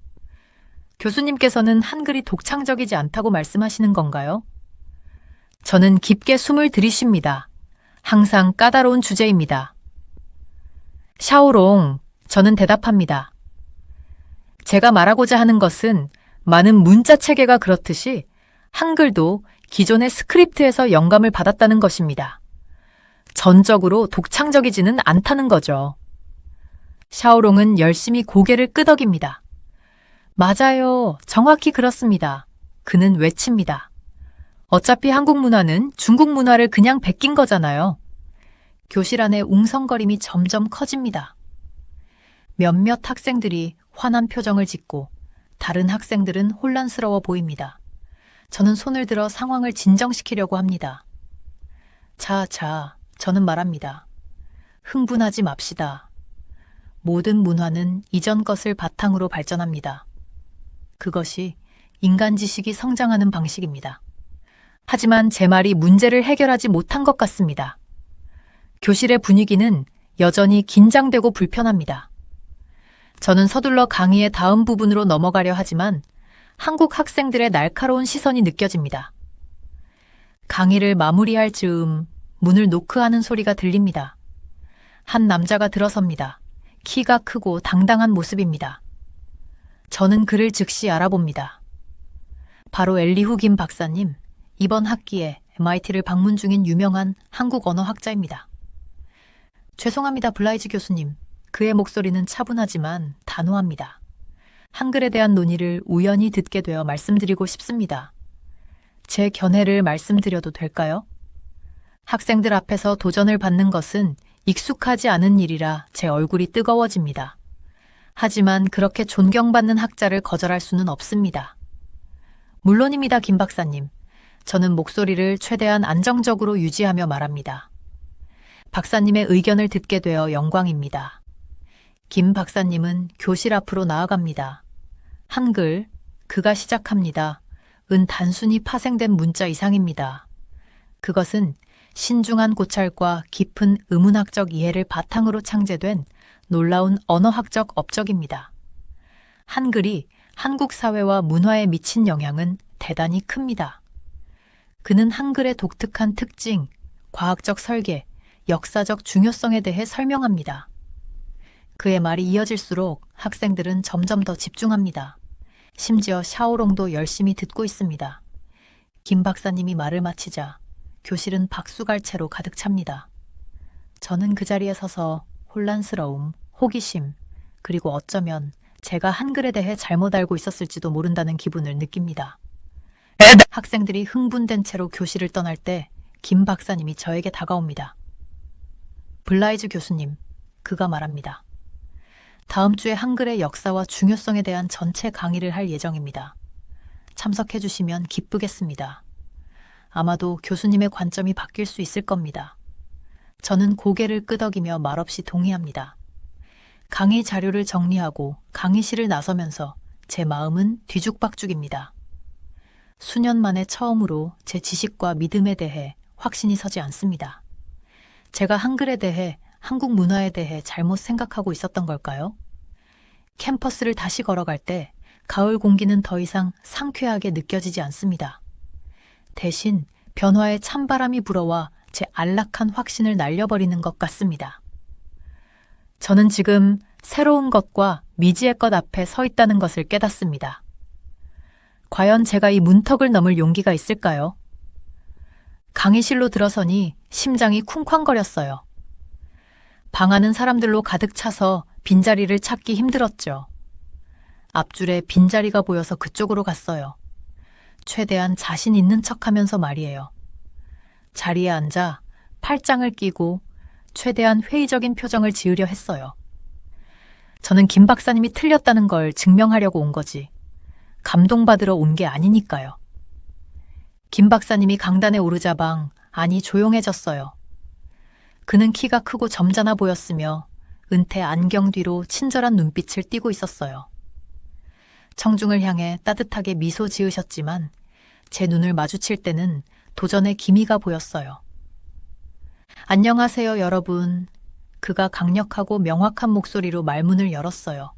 Speaker 1: 교수님께서는 한글이 독창적이지 않다고 말씀하시는 건가요? 저는 깊게 숨을 들이쉽니다. 항상 까다로운 주제입니다. 샤오롱, 저는 대답합니다. 제가 말하고자 하는 것은 많은 문자 체계가 그렇듯이 한글도 기존의 스크립트에서 영감을 받았다는 것입니다. 전적으로 독창적이지는 않다는 거죠. 샤오롱은 열심히 고개를 끄덕입니다. 맞아요. 정확히 그렇습니다. 그는 외칩니다. 어차피 한국 문화는 중국 문화를 그냥 베낀 거잖아요. 교실 안에 웅성거림이 점점 커집니다. 몇몇 학생들이 화난 표정을 짓고 다른 학생들은 혼란스러워 보입니다. 저는 손을 들어 상황을 진정시키려고 합니다. 자, 저는 말합니다. 흥분하지 맙시다. 모든 문화는 이전 것을 바탕으로 발전합니다. 그것이 인간 지식이 성장하는 방식입니다. 하지만 제 말이 문제를 해결하지 못한 것 같습니다. 교실의 분위기는 여전히 긴장되고 불편합니다. 저는 서둘러 강의의 다음 부분으로 넘어가려 하지만 한국 학생들의 날카로운 시선이 느껴집니다. 강의를 마무리할 즈음 문을 노크하는 소리가 들립니다. 한 남자가 들어섭니다. 키가 크고 당당한 모습입니다. 저는 그를 즉시 알아봅니다. 바로 엘리후 김 박사님, 이번 학기에 MIT를 방문 중인 유명한 한국 언어학자입니다. 죄송합니다, 블라이즈 교수님. 그의 목소리는 차분하지만 단호합니다. 한글에 대한 논의를 우연히 듣게 되어 말씀드리고 싶습니다. 제 견해를 말씀드려도 될까요? 학생들 앞에서 도전을 받는 것은 익숙하지 않은 일이라 제 얼굴이 뜨거워집니다. 하지만 그렇게 존경받는 학자를 거절할 수는 없습니다. 물론입니다, 김 박사님. 저는 목소리를 최대한 안정적으로 유지하며 말합니다. 박사님의 의견을 듣게 되어 영광입니다. 김 박사님은 교실 앞으로 나아갑니다. 한글, 그가 시작합니다. 은 단순히 파생된 문자 이상입니다. 그것은 신중한 고찰과 깊은 의문학적 이해를 바탕으로 창제된 놀라운 언어학적 업적입니다. 한글이 한국 사회와 문화에 미친 영향은 대단히 큽니다. 그는 한글의 독특한 특징, 과학적 설계, 역사적 중요성에 대해 설명합니다. 그의 말이 이어질수록 학생들은 점점 더 집중합니다. 심지어 샤오롱도 열심히 듣고 있습니다. 김 박사님이 말을 마치자 교실은 박수갈채로 가득 찹니다. 저는 그 자리에 서서 혼란스러움, 호기심, 그리고 어쩌면 제가 한글에 대해 잘못 알고 있었을지도 모른다는 기분을 느낍니다. 학생들이 흥분된 채로 교실을 떠날 때 김 박사님이 저에게 다가옵니다. 블라이즈 교수님, 그가 말합니다. 다음 주에 한글의 역사와 중요성에 대한 전체 강의를 할 예정입니다. 참석해 주시면 기쁘겠습니다. 아마도 교수님의 관점이 바뀔 수 있을 겁니다. 저는 고개를 끄덕이며 말없이 동의합니다. 강의 자료를 정리하고 강의실을 나서면서 제 마음은 뒤죽박죽입니다. 수년 만에 처음으로 제 지식과 믿음에 대해 확신이 서지 않습니다. 제가 한글에 대해, 한국 문화에 대해 잘못 생각하고 있었던 걸까요? 캠퍼스를 다시 걸어갈 때 가을 공기는 더 이상 상쾌하게 느껴지지 않습니다. 대신 변화의 찬바람이 불어와 제 안락한 확신을 날려버리는 것 같습니다. 저는 지금 새로운 것과 미지의 것 앞에 서 있다는 것을 깨닫습니다. 과연 제가 이 문턱을 넘을 용기가 있을까요? 강의실로 들어서니 심장이 쿵쾅거렸어요. 방 안은 사람들로 가득 차서 빈자리를 찾기 힘들었죠. 앞줄에 빈자리가 보여서 그쪽으로 갔어요. 최대한 자신 있는 척하면서 말이에요. 자리에 앉아 팔짱을 끼고 최대한 회의적인 표정을 지으려 했어요. 저는 김 박사님이 틀렸다는 걸 증명하려고 온 거지. 감동받으러 온 게 아니니까요. 김 박사님이 강단에 오르자방 안이 조용해졌어요. 그는 키가 크고 점잖아 보였으며 은퇴 안경 뒤로 친절한 눈빛을 띠고 있었어요. 청중을 향해 따뜻하게 미소 지으셨지만 제 눈을 마주칠 때는 도전의 기미가 보였어요. 안녕하세요, 여러분. 그가 강력하고 명확한 목소리로 말문을 열었어요.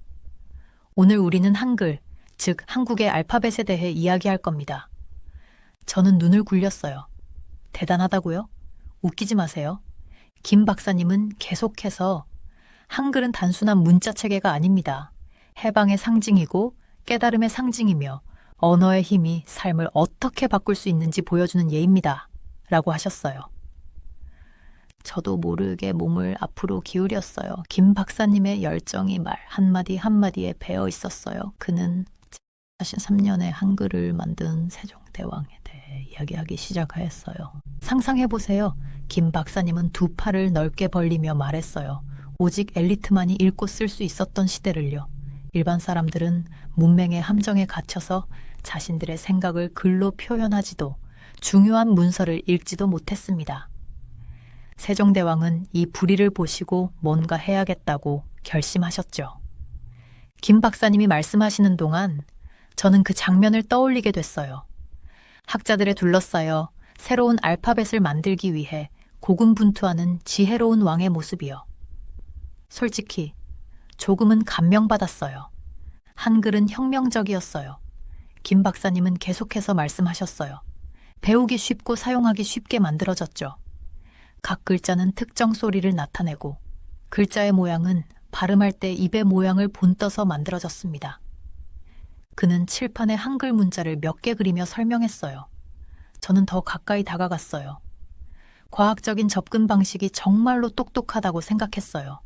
Speaker 1: 오늘 우리는 한글, 즉 한국의 알파벳에 대해 이야기할 겁니다. 저는 눈을 굴렸어요. 대단하다고요? 웃기지 마세요. 김 박사님은 계속해서 한글은 단순한 문자 체계가 아닙니다. 해방의 상징이고 깨달음의 상징이며 언어의 힘이 삶을 어떻게 바꿀 수 있는지 보여주는 예입니다. 라고 하셨어요. 저도 모르게 몸을 앞으로 기울였어요. 김 박사님의 열정이 말 한마디 한마디에 배어 있었어요. 그는 43년에 한글을 만든 세종대왕에 대해 이야기하기 시작하였어요. 상상해보세요. 김 박사님은 두 팔을 넓게 벌리며 말했어요. 오직 엘리트만이 읽고 쓸 수 있었던 시대를요. 일반 사람들은 문맹의 함정에 갇혀서 자신들의 생각을 글로 표현하지도 중요한 문서를 읽지도 못했습니다. 세종대왕은 이 불의를 보시고 뭔가 해야겠다고 결심하셨죠. 김 박사님이 말씀하시는 동안 저는 그 장면을 떠올리게 됐어요. 학자들에 둘러싸여 새로운 알파벳을 만들기 위해 고군분투하는 지혜로운 왕의 모습이요. 솔직히 조금은 감명받았어요. 한글은 혁명적이었어요. 김 박사님은 계속해서 말씀하셨어요. 배우기 쉽고 사용하기 쉽게 만들어졌죠. 각 글자는 특정 소리를 나타내고 글자의 모양은 발음할 때 입의 모양을 본떠서 만들어졌습니다. 그는 칠판에 한글 문자를 몇 개 그리며 설명했어요. 저는 더 가까이 다가갔어요. 과학적인 접근 방식이 정말로 똑똑하다고 생각했어요.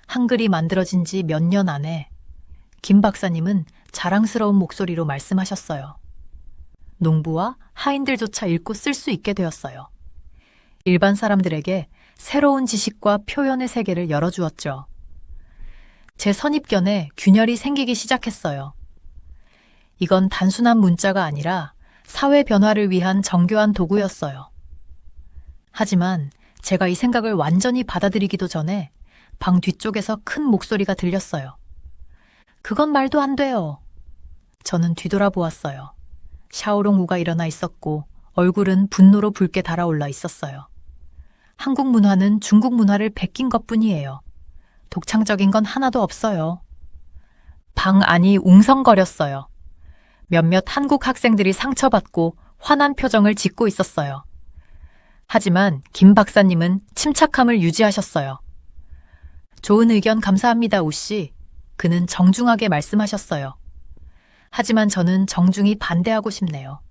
Speaker 1: 한글이 만들어진 지 몇 년 안에 김 박사님은 자랑스러운 목소리로 말씀하셨어요. 농부와 하인들조차 읽고 쓸 수 있게 되었어요. 일반 사람들에게 새로운 지식과 표현의 세계를 열어주었죠. 제 선입견에 균열이 생기기 시작했어요. 이건 단순한 문자가 아니라 사회 변화를 위한 정교한 도구였어요. 하지만 제가 이 생각을 완전히 받아들이기도 전에 방 뒤쪽에서 큰 목소리가 들렸어요. 그건 말도 안 돼요. 저는 뒤돌아보았어요. 샤오롱 우가 일어나 있었고 얼굴은 분노로 붉게 달아올라 있었어요. 한국 문화는 중국 문화를 베낀 것뿐이에요. 독창적인 건 하나도 없어요. 방 안이 웅성거렸어요. 몇몇 한국 학생들이 상처받고 화난 표정을 짓고 있었어요. 하지만 김 박사님은 침착함을 유지하셨어요. 좋은 의견 감사합니다, 우 씨. 그는 정중하게 말씀하셨어요. 하지만 저는 정중히 반대하고 싶네요.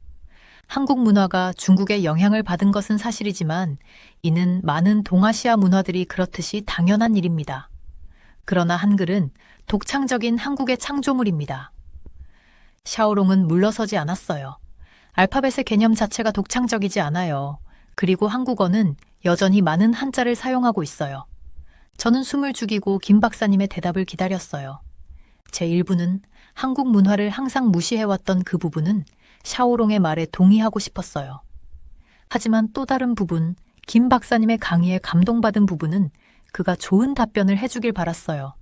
Speaker 1: 한국 문화가 중국의 영향을 받은 것은 사실이지만 이는 많은 동아시아 문화들이 그렇듯이 당연한 일입니다. 그러나 한글은 독창적인 한국의 창조물입니다. 샤오롱은 물러서지 않았어요. 알파벳의 개념 자체가 독창적이지 않아요. 그리고 한국어는 여전히 많은 한자를 사용하고 있어요. 저는 숨을 죽이고 김 박사님의 대답을 기다렸어요. 제 일부는 한국 문화를 항상 무시해왔던 그 부분은 샤오롱의 말에 동의하고 싶었어요. 하지만 또 다른 부분, 김 박사님의 강의에 감동받은 부분은 그가 좋은 답변을 해주길 바랐어요.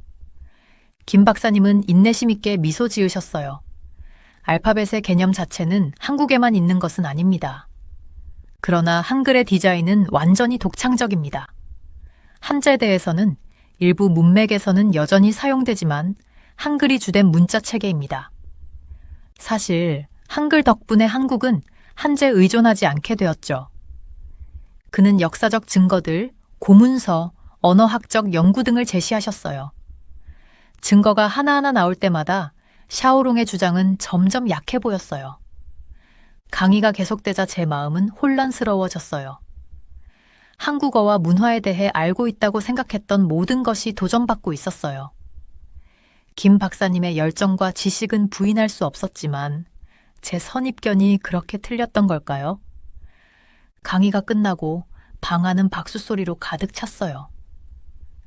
Speaker 1: 김 박사님은 인내심 있게 미소 지으셨어요. 알파벳의 개념 자체는 한국에만 있는 것은 아닙니다. 그러나 한글의 디자인은 완전히 독창적입니다. 한자대에서는 일부 문맥에서는 여전히 사용되지만 한글이 주된 문자 체계입니다. 사실 한글 덕분에 한국은 한자에 의존하지 않게 되었죠. 그는 역사적 증거들, 고문서, 언어학적 연구 등을 제시하셨어요. 증거가 하나하나 나올 때마다 샤오롱의 주장은 점점 약해 보였어요. 강의가 계속되자 제 마음은 혼란스러워졌어요. 한국어와 문화에 대해 알고 있다고 생각했던 모든 것이 도전받고 있었어요. 김 박사님의 열정과 지식은 부인할 수 없었지만 제 선입견이 그렇게 틀렸던 걸까요? 강의가 끝나고 방 안은 박수 소리로 가득 찼어요.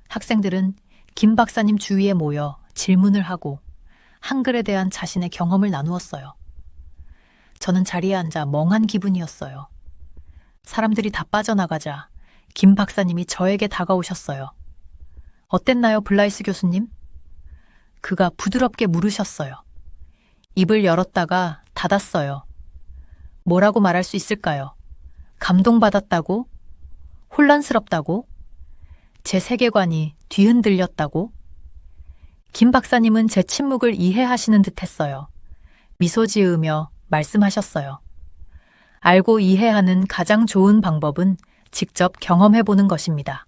Speaker 1: 학생들은 김 박사님 주위에 모여 질문을 하고 한글에 대한 자신의 경험을 나누었어요. 저는 자리에 앉아 멍한 기분이었어요. 사람들이 다 빠져나가자 김 박사님이 저에게 다가오셨어요. 어땠나요, 블라이스 교수님? 그가 부드럽게 물으셨어요. 입을 열었다가 닫았어요. 뭐라고 말할 수 있을까요? 감동받았다고? 혼란스럽다고? 제 세계관이 뒤흔들렸다고? 김 박사님은 제 침묵을 이해하시는 듯 했어요. 미소 지으며 말씀하셨어요. 알고 이해하는 가장 좋은 방법은 직접 경험해보는 것입니다.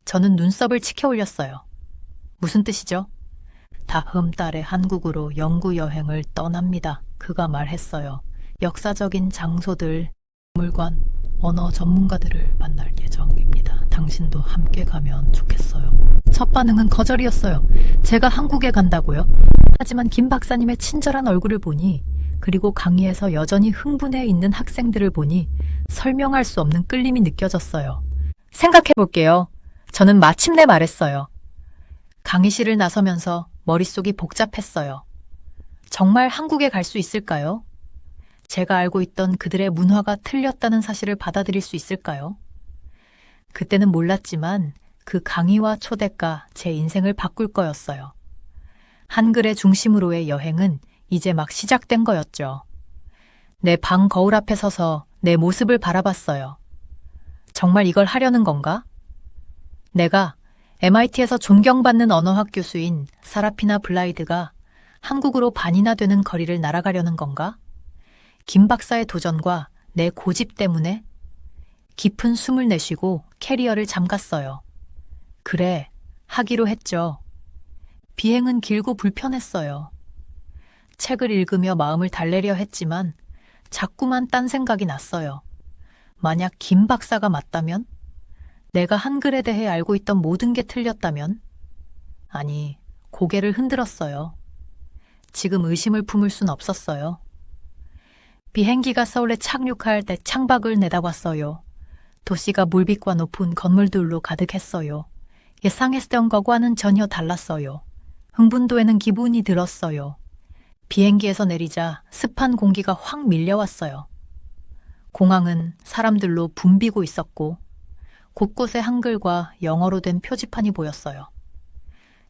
Speaker 1: 저는 눈썹을 치켜 올렸어요. 무슨 뜻이죠? 다음 달에 한국으로 연구 여행을 떠납니다. 그가 말했어요. 역사적인 장소들, 박물관, 언어 전문가들을 만날 예정입니다. 당신도 함께 가면 좋겠어요. 첫 반응은 거절이었어요. 제가 한국에 간다고요? 하지만 김 박사님의 친절한 얼굴을 보니, 그리고 강의에서 여전히 흥분해 있는 학생들을 보니 설명할 수 없는 끌림이 느껴졌어요. 생각해 볼게요. 저는 마침내 말했어요. 강의실을 나서면서 머릿속이 복잡했어요. 정말 한국에 갈 수 있을까요? 제가 알고 있던 그들의 문화가 틀렸다는 사실을 받아들일 수 있을까요? 그때는 몰랐지만 그 강의와 초대가 제 인생을 바꿀 거였어요. 한글의 중심으로의 여행은 이제 막 시작된 거였죠. 내 방 거울 앞에 서서 내 모습을 바라봤어요. 정말 이걸 하려는 건가? 내가 MIT에서 존경받는 언어학 교수인 사라피나 블라이드가 한국으로 반이나 되는 거리를 날아가려는 건가? 김 박사의 도전과 내 고집 때문에? 깊은 숨을 내쉬고 캐리어를 잠갔어요. 그래, 하기로 했죠. 비행은 길고 불편했어요. 책을 읽으며 마음을 달래려 했지만 자꾸만 딴 생각이 났어요. 만약 김 박사가 맞다면? 내가 한글에 대해 알고 있던 모든 게 틀렸다면? 아니, 고개를 흔들었어요. 지금 의심을 품을 순 없었어요. 비행기가 서울에 착륙할 때 창밖을 내다봤어요. 도시가 물빛과 높은 건물들로 가득했어요. 예상했던 것과는 전혀 달랐어요. 흥분도에는 기분이 들었어요. 비행기에서 내리자 습한 공기가 확 밀려왔어요. 공항은 사람들로 붐비고 있었고 곳곳에 한글과 영어로 된 표지판이 보였어요.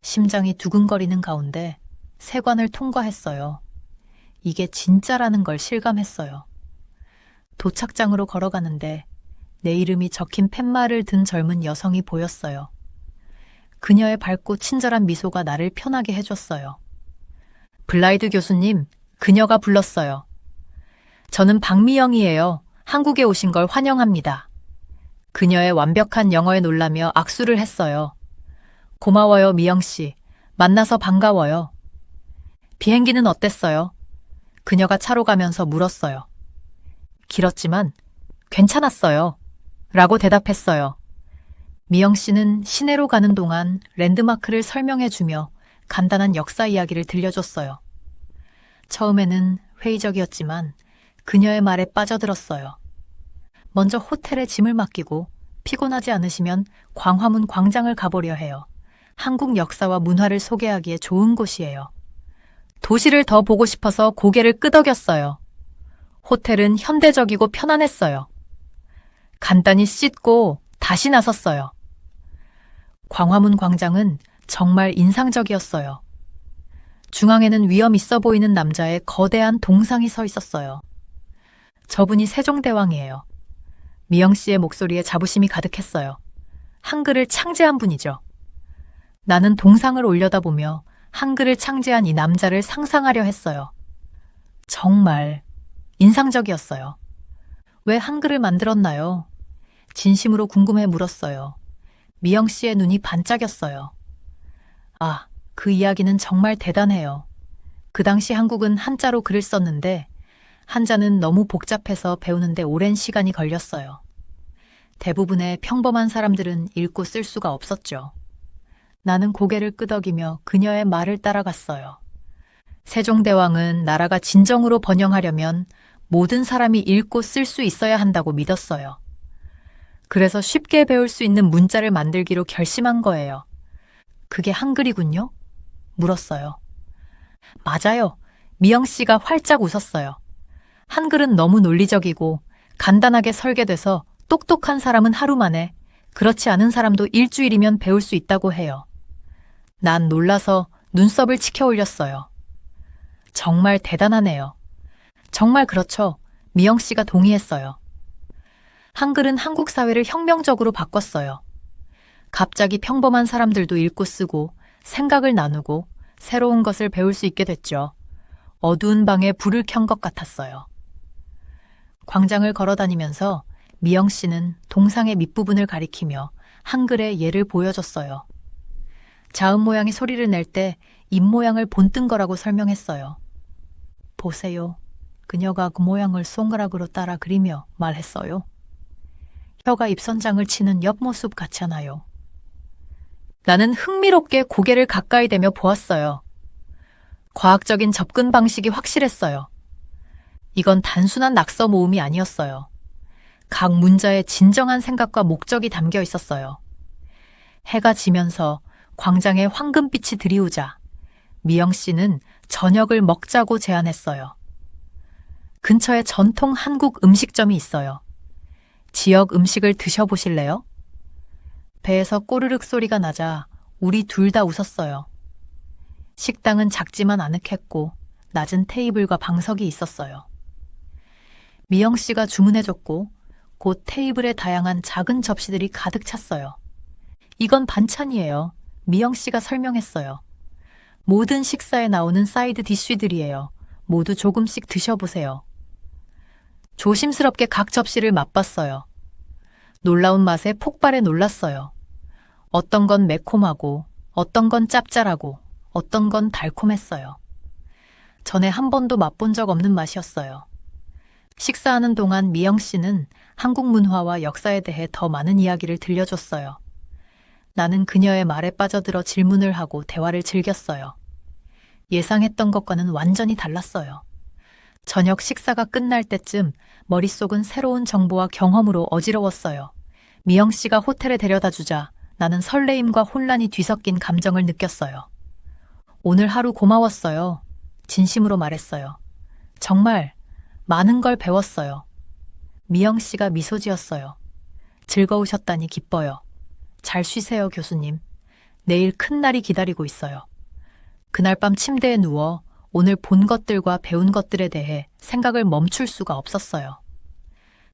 Speaker 1: 심장이 두근거리는 가운데 세관을 통과했어요. 이게 진짜라는 걸 실감했어요. 도착장으로 걸어가는데 내 이름이 적힌 팻말을 든 젊은 여성이 보였어요. 그녀의 밝고 친절한 미소가 나를 편하게 해줬어요. 블라이드 교수님, 그녀가 불렀어요. 저는 박미영이에요. 한국에 오신 걸 환영합니다. 그녀의 완벽한 영어에 놀라며 악수를 했어요. 고마워요, 미영 씨. 만나서 반가워요. 비행기는 어땠어요? 그녀가 차로 가면서 물었어요. 길었지만 괜찮았어요. 라고 대답했어요. 미영 씨는 시내로 가는 동안 랜드마크를 설명해주며 간단한 역사 이야기를 들려줬어요. 처음에는 회의적이었지만 그녀의 말에 빠져들었어요. 먼저 호텔에 짐을 맡기고 피곤하지 않으시면 광화문 광장을 가보려 해요. 한국 역사와 문화를 소개하기에 좋은 곳이에요. 도시를 더 보고 싶어서 고개를 끄덕였어요. 호텔은 현대적이고 편안했어요. 간단히 씻고 다시 나섰어요. 광화문 광장은 정말 인상적이었어요. 중앙에는 위험 있어 보이는 남자의 거대한 동상이 서 있었어요. 저분이 세종대왕이에요. 미영 씨의 목소리에 자부심이 가득했어요. 한글을 창제한 분이죠. 나는 동상을 올려다보며 한글을 창제한 이 남자를 상상하려 했어요. 정말 인상적이었어요. 왜 한글을 만들었나요? 진심으로 궁금해 물었어요. 미영 씨의 눈이 반짝였어요. 아, 그 이야기는 정말 대단해요. 그 당시 한국은 한자로 글을 썼는데 한자는 너무 복잡해서 배우는데 오랜 시간이 걸렸어요. 대부분의 평범한 사람들은 읽고 쓸 수가 없었죠. 나는 고개를 끄덕이며 그녀의 말을 따라갔어요. 세종대왕은 나라가 진정으로 번영하려면 모든 사람이 읽고 쓸 수 있어야 한다고 믿었어요. 그래서 쉽게 배울 수 있는 문자를 만들기로 결심한 거예요. 그게 한글이군요? 물었어요. 맞아요. 미영 씨가 활짝 웃었어요. 한글은 너무 논리적이고 간단하게 설계돼서 똑똑한 사람은 하루 만에, 그렇지 않은 사람도 일주일이면 배울 수 있다고 해요. 난 놀라서 눈썹을 치켜 올렸어요. 정말 대단하네요. 정말 그렇죠. 미영 씨가 동의했어요. 한글은 한국 사회를 혁명적으로 바꿨어요. 갑자기 평범한 사람들도 읽고 쓰고 생각을 나누고 새로운 것을 배울 수 있게 됐죠. 어두운 방에 불을 켠 것 같았어요. 광장을 걸어다니면서 미영 씨는 동상의 밑부분을 가리키며 한글의 예를 보여줬어요. 자음 모양이 소리를 낼 때 입 모양을 본뜬 거라고 설명했어요. 보세요. 그녀가 그 모양을 손가락으로 따라 그리며 말했어요. 혀가 입선장을 치는 옆모습 같잖아요. 나는 흥미롭게 고개를 가까이 대며 보았어요. 과학적인 접근 방식이 확실했어요. 이건 단순한 낙서 모음이 아니었어요. 각 문자에 진정한 생각과 목적이 담겨 있었어요. 해가 지면서 광장에 황금빛이 들이우자 미영 씨는 저녁을 먹자고 제안했어요. 근처에 전통 한국 음식점이 있어요. 지역 음식을 드셔보실래요? 배에서 꼬르륵 소리가 나자 우리 둘 다 웃었어요. 식당은 작지만 아늑했고 낮은 테이블과 방석이 있었어요. 미영 씨가 주문해줬고 곧 테이블에 다양한 작은 접시들이 가득 찼어요. 이건 반찬이에요. 미영 씨가 설명했어요. 모든 식사에 나오는 사이드 디쉬들이에요. 모두 조금씩 드셔보세요. 조심스럽게 각 접시를 맛봤어요. 놀라운 맛에 폭발해 놀랐어요. 어떤 건 매콤하고 어떤 건 짭짤하고 어떤 건 달콤했어요. 전에 한 번도 맛본 적 없는 맛이었어요. 식사하는 동안 미영 씨는 한국 문화와 역사에 대해 더 많은 이야기를 들려줬어요. 나는 그녀의 말에 빠져들어 질문을 하고 대화를 즐겼어요. 예상했던 것과는 완전히 달랐어요. 저녁 식사가 끝날 때쯤 머릿속은 새로운 정보와 경험으로 어지러웠어요. 미영 씨가 호텔에 데려다 주자 나는 설레임과 혼란이 뒤섞인 감정을 느꼈어요. 오늘 하루 고마웠어요. 진심으로 말했어요. 정말 많은 걸 배웠어요. 미영 씨가 미소 지었어요. 즐거우셨다니 기뻐요. 잘 쉬세요, 교수님. 내일 큰 날이 기다리고 있어요. 그날 밤 침대에 누워 오늘 본 것들과 배운 것들에 대해 생각을 멈출 수가 없었어요.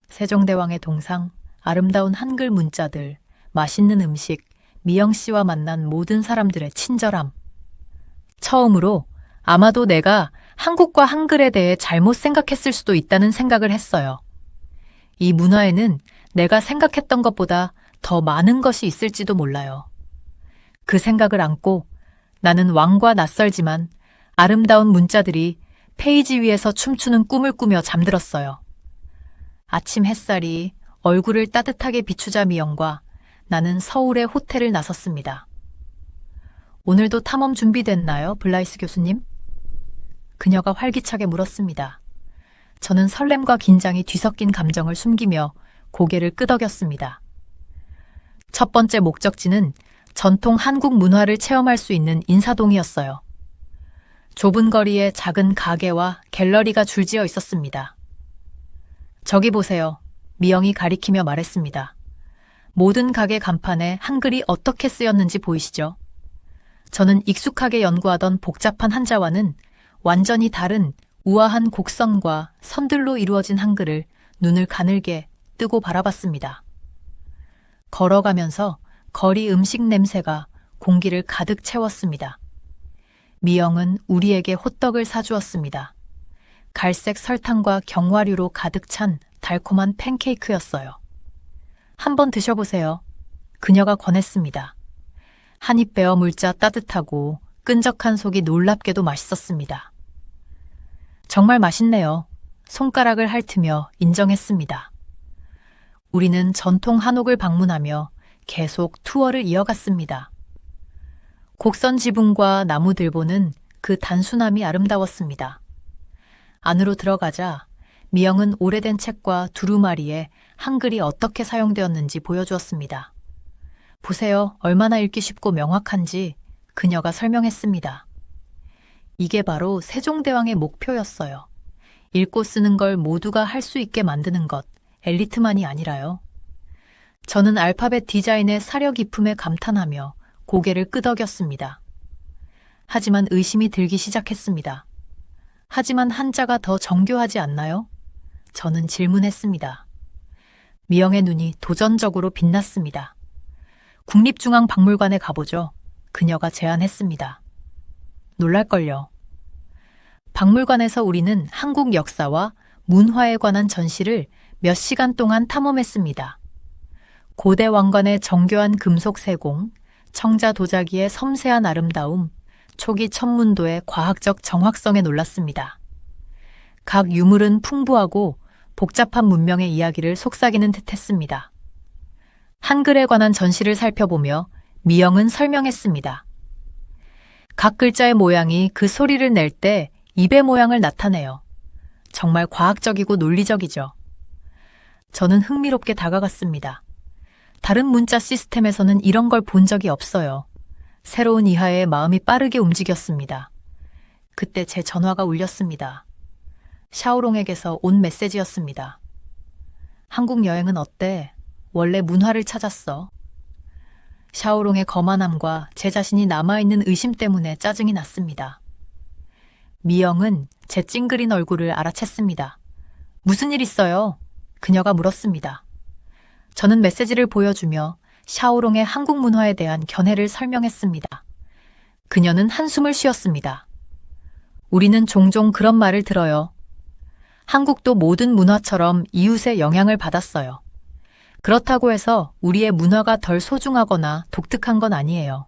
Speaker 1: 세종대왕의 동상, 아름다운 한글 문자들, 맛있는 음식, 미영 씨와 만난 모든 사람들의 친절함. 처음으로 아마도 내가 한국과 한글에 대해 잘못 생각했을 수도 있다는 생각을 했어요. 이 문화에는 내가 생각했던 것보다 더 많은 것이 있을지도 몰라요. 그 생각을 안고 나는 왕과 낯설지만 아름다운 문자들이 페이지 위에서 춤추는 꿈을 꾸며 잠들었어요. 아침 햇살이 얼굴을 따뜻하게 비추자 미영과 나는 서울의 호텔을 나섰습니다. 오늘도 탐험 준비됐나요, 블라이스 교수님? 그녀가 활기차게 물었습니다. 저는 설렘과 긴장이 뒤섞인 감정을 숨기며 고개를 끄덕였습니다. 첫 번째 목적지는 전통 한국 문화를 체험할 수 있는 인사동이었어요. 좁은 거리에 작은 가게와 갤러리가 줄지어 있었습니다. 저기 보세요. 미영이 가리키며 말했습니다. 모든 가게 간판에 한글이 어떻게 쓰였는지 보이시죠? 저는 익숙하게 연구하던 복잡한 한자와는 완전히 다른 우아한 곡선과 선들로 이루어진 한글을 눈을 가늘게 뜨고 바라봤습니다. 걸어가면서 거리 음식 냄새가 공기를 가득 채웠습니다. 미영은 우리에게 호떡을 사주었습니다. 갈색 설탕과 견과류로 가득 찬 달콤한 팬케이크였어요. 한번 드셔보세요. 그녀가 권했습니다. 한 입 베어 물자 따뜻하고 끈적한 속이 놀랍게도 맛있었습니다. 정말 맛있네요. 손가락을 핥으며 인정했습니다. 우리는 전통 한옥을 방문하며 계속 투어를 이어갔습니다. 곡선 지붕과 나무 들보는 그 단순함이 아름다웠습니다. 안으로 들어가자 미영은 오래된 책과 두루마리에 한글이 어떻게 사용되었는지 보여주었습니다. 보세요. 얼마나 읽기 쉽고 명확한지 그녀가 설명했습니다. 이게 바로 세종대왕의 목표였어요. 읽고 쓰는 걸 모두가 할 수 있게 만드는 것, 엘리트만이 아니라요. 저는 알파벳 디자인의 사려 깊음에 감탄하며 고개를 끄덕였습니다. 하지만 의심이 들기 시작했습니다. 하지만 한자가 더 정교하지 않나요? 저는 질문했습니다. 미영의 눈이 도전적으로 빛났습니다. 국립중앙박물관에 가보죠. 그녀가 제안했습니다. 놀랄걸요. 박물관에서 우리는 한국 역사와 문화에 관한 전시를 몇 시간 동안 탐험했습니다. 고대 왕관의 정교한 금속 세공, 청자 도자기의 섬세한 아름다움, 초기 천문도의 과학적 정확성에 놀랐습니다. 각 유물은 풍부하고 복잡한 문명의 이야기를 속삭이는 듯했습니다. 한글에 관한 전시를 살펴보며 미영은 설명했습니다. 각 글자의 모양이 그 소리를 낼 때 입의 모양을 나타내요. 정말 과학적이고 논리적이죠. 저는 흥미롭게 다가갔습니다. 다른 문자 시스템에서는 이런 걸 본 적이 없어요. 새로운 이하에 마음이 빠르게 움직였습니다. 그때 제 전화가 울렸습니다. 샤오롱에게서 온 메시지였습니다. 한국 여행은 어때? 원래 문화를 찾았어. 샤오롱의 거만함과 제 자신이 남아있는 의심 때문에 짜증이 났습니다. 미영은 제 찡그린 얼굴을 알아챘습니다. 무슨 일 있어요? 그녀가 물었습니다. 저는 메시지를 보여주며 샤오롱의 한국 문화에 대한 견해를 설명했습니다. 그녀는 한숨을 쉬었습니다. 우리는 종종 그런 말을 들어요. 한국도 모든 문화처럼 이웃의 영향을 받았어요. 그렇다고 해서 우리의 문화가 덜 소중하거나 독특한 건 아니에요.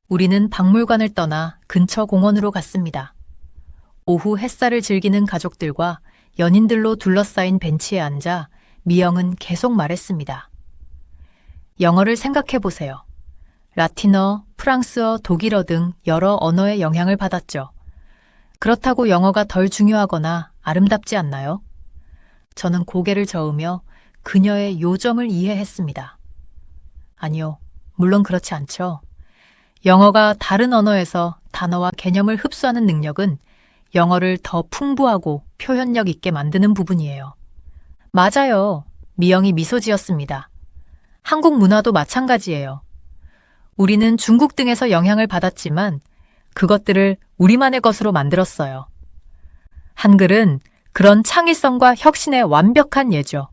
Speaker 1: 우리는 박물관을 떠나 근처 공원으로 갔습니다. 오후 햇살을 즐기는 가족들과 연인들로 둘러싸인 벤치에 앉아 미영은 계속 말했습니다. 영어를 생각해 보세요. 라틴어, 프랑스어, 독일어 등 여러 언어의 영향을 받았죠. 그렇다고 영어가 덜 중요하거나 아름답지 않나요? 저는 고개를 저으며 그녀의 요점을 이해했습니다. 아니요, 물론 그렇지 않죠. 영어가 다른 언어에서 단어와 개념을 흡수하는 능력은 영어를 더 풍부하고 표현력 있게 만드는 부분이에요. 맞아요. 미영이 미소 지었습니다. 한국 문화도 마찬가지예요. 우리는 중국 등에서 영향을 받았지만 그것들을 우리만의 것으로 만들었어요. 한글은 그런 창의성과 혁신의 완벽한 예죠.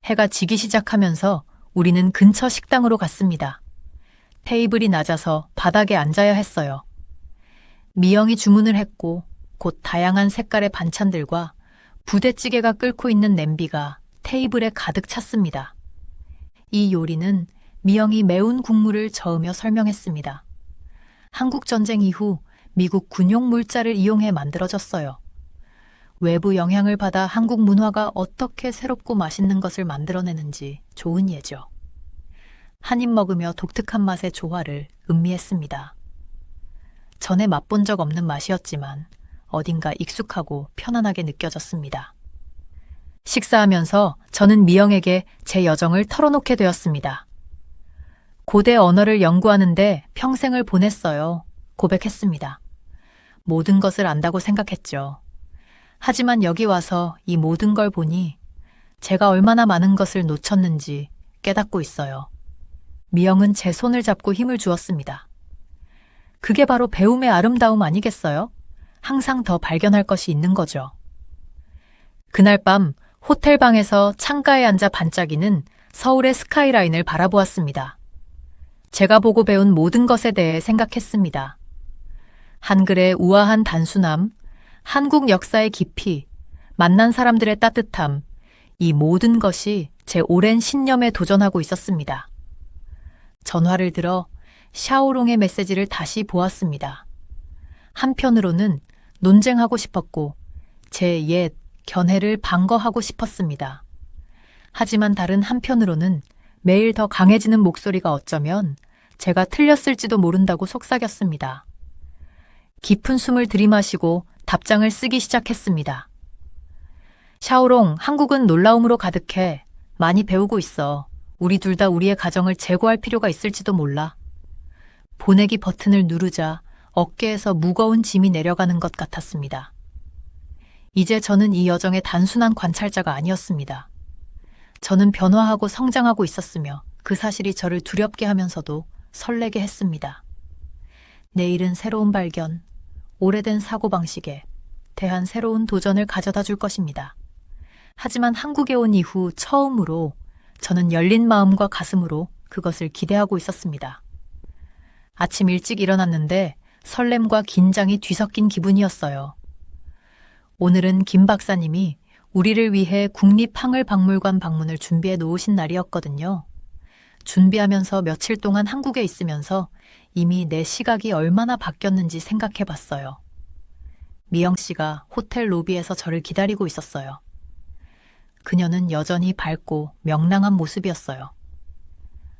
Speaker 1: 해가 지기 시작하면서 우리는 근처 식당으로 갔습니다. 테이블이 낮아서 바닥에 앉아야 했어요. 미영이 주문을 했고 곧 다양한 색깔의 반찬들과 부대찌개가 끓고 있는 냄비가 테이블에 가득 찼습니다. 이 요리는 미영이 매운 국물을 저으며 설명했습니다. 한국 전쟁 이후 미국 군용 물자를 이용해 만들어졌어요. 외부 영향을 받아 한국 문화가 어떻게 새롭고 맛있는 것을 만들어내는지 좋은 예죠. 한 입 먹으며 독특한 맛의 조화를 음미했습니다. 전에 맛본 적 없는 맛이었지만 어딘가 익숙하고 편안하게 느껴졌습니다. 식사하면서 저는 미영에게 제 여정을 털어놓게 되었습니다. 고대 언어를 연구하는데 평생을 보냈어요. 고백했습니다. 모든 것을 안다고 생각했죠. 하지만 여기 와서 이 모든 걸 보니 제가 얼마나 많은 것을 놓쳤는지 깨닫고 있어요. 미영은 제 손을 잡고 힘을 주었습니다. 그게 바로 배움의 아름다움 아니겠어요? 항상 더 발견할 것이 있는 거죠. 그날 밤 호텔 방에서 창가에 앉아 반짝이는 서울의 스카이라인을 바라보았습니다. 제가 보고 배운 모든 것에 대해 생각했습니다. 한글의 우아한 단순함, 한국 역사의 깊이, 만난 사람들의 따뜻함, 이 모든 것이 제 오랜 신념에 도전하고 있었습니다. 전화를 들어 샤오롱의 메시지를 다시 보았습니다. 한편으로는 논쟁하고 싶었고 제 옛 견해를 방거하고 싶었습니다. 하지만 다른 한편으로는 매일 더 강해지는 목소리가 어쩌면 제가 틀렸을지도 모른다고 속삭였습니다. 깊은 숨을 들이마시고 답장을 쓰기 시작했습니다. 샤오롱, 한국은 놀라움으로 가득해. 많이 배우고 있어. 우리 둘 다 우리의 가정을 재고할 필요가 있을지도 몰라. 보내기 버튼을 누르자 어깨에서 무거운 짐이 내려가는 것 같았습니다. 이제 저는 이 여정의 단순한 관찰자가 아니었습니다. 저는 변화하고 성장하고 있었으며 그 사실이 저를 두렵게 하면서도 설레게 했습니다. 내일은 새로운 발견, 오래된 사고방식에 대한 새로운 도전을 가져다 줄 것입니다. 하지만 한국에 온 이후 처음으로 저는 열린 마음과 가슴으로 그것을 기대하고 있었습니다. 아침 일찍 일어났는데 설렘과 긴장이 뒤섞인 기분이었어요. 오늘은 김 박사님이 우리를 위해 국립항을박물관 방문을 준비해 놓으신 날이었거든요. 준비하면서 며칠 동안 한국에 있으면서 이미 내 시각이 얼마나 바뀌었는지 생각해 봤어요. 미영 씨가 호텔 로비에서 저를 기다리고 있었어요. 그녀는 여전히 밝고 명랑한 모습이었어요.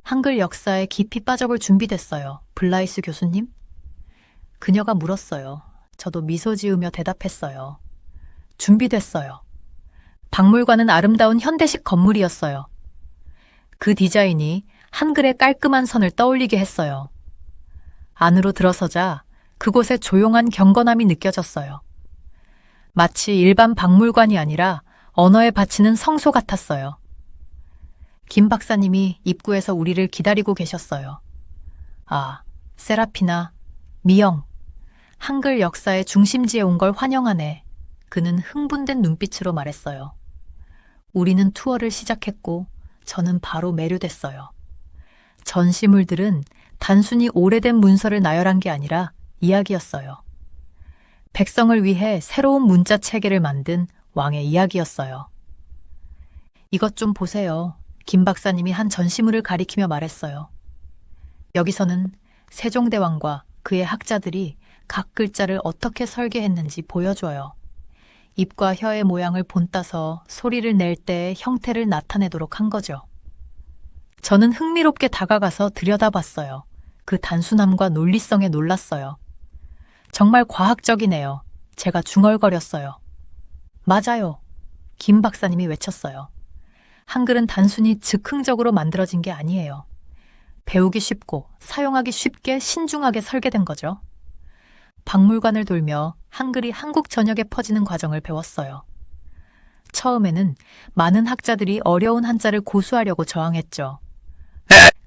Speaker 1: 한글 역사에 깊이 빠져볼 준비됐어요. 블라이스 교수님? 그녀가 물었어요. 저도 미소 지으며 대답했어요. 준비됐어요. 박물관은 아름다운 현대식 건물이었어요. 그 디자인이 한글의 깔끔한 선을 떠올리게 했어요. 안으로 들어서자 그곳에 조용한 경건함이 느껴졌어요. 마치 일반 박물관이 아니라 언어에 바치는 성소 같았어요. 김 박사님이 입구에서 우리를 기다리고 계셨어요. 아, 세라피나, 미영, 한글 역사의 중심지에 온 걸 환영하네. 그는 흥분된 눈빛으로 말했어요. 우리는 투어를 시작했고 저는 바로 매료됐어요. 전시물들은 단순히 오래된 문서를 나열한 게 아니라 이야기였어요. 백성을 위해 새로운 문자 체계를 만든 왕의 이야기였어요. 이것 좀 보세요. 김 박사님이 한 전시물을 가리키며 말했어요. 여기서는 세종대왕과 그의 학자들이 각 글자를 어떻게 설계했는지 보여줘요. 입과 혀의 모양을 본따서 소리를 낼 때의 형태를 나타내도록 한 거죠. 저는 흥미롭게 다가가서 들여다봤어요. 그 단순함과 논리성에 놀랐어요. 정말 과학적이네요. 제가 중얼거렸어요. 맞아요. 김 박사님이 외쳤어요. 한글은 단순히 즉흥적으로 만들어진 게 아니에요. 배우기 쉽고 사용하기 쉽게 신중하게 설계된 거죠. 박물관을 돌며 한글이 한국 전역에 퍼지는 과정을 배웠어요. 처음에는 많은 학자들이 어려운 한자를 고수하려고 저항했죠.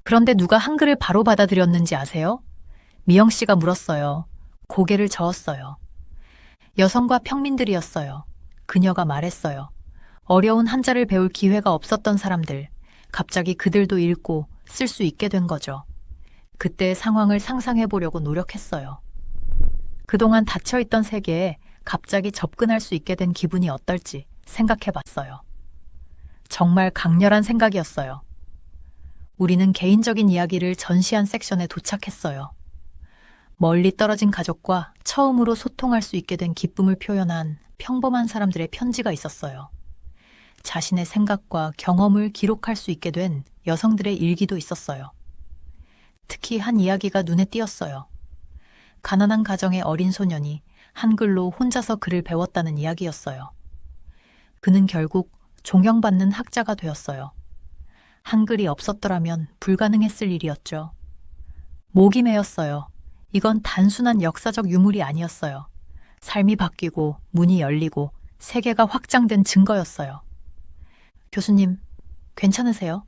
Speaker 1: 그런데 누가 한글을 바로 받아들였는지 아세요? 미영 씨가 물었어요. 고개를 저었어요. 여성과 평민들이었어요. 그녀가 말했어요. 어려운 한자를 배울 기회가 없었던 사람들, 갑자기 그들도 읽고 쓸 수 있게 된 거죠. 그때의 상황을 상상해 보려고 노력했어요. 그동안 닫혀있던 세계에 갑자기 접근할 수 있게 된 기분이 어떨지 생각해 봤어요. 정말 강렬한 생각이었어요. 우리는 개인적인 이야기를 전시한 섹션에 도착했어요. 멀리 떨어진 가족과 처음으로 소통할 수 있게 된 기쁨을 표현한 평범한 사람들의 편지가 있었어요. 자신의 생각과 경험을 기록할 수 있게 된 여성들의 일기도 있었어요. 특히 한 이야기가 눈에 띄었어요. 가난한 가정의 어린 소년이 한글로 혼자서 글을 배웠다는 이야기였어요. 그는 결국 존경받는 학자가 되었어요. 한글이 없었더라면 불가능했을 일이었죠. 목이 메었어요. 이건 단순한 역사적 유물이 아니었어요. 삶이 바뀌고 문이 열리고 세계가 확장된 증거였어요. 교수님, 괜찮으세요?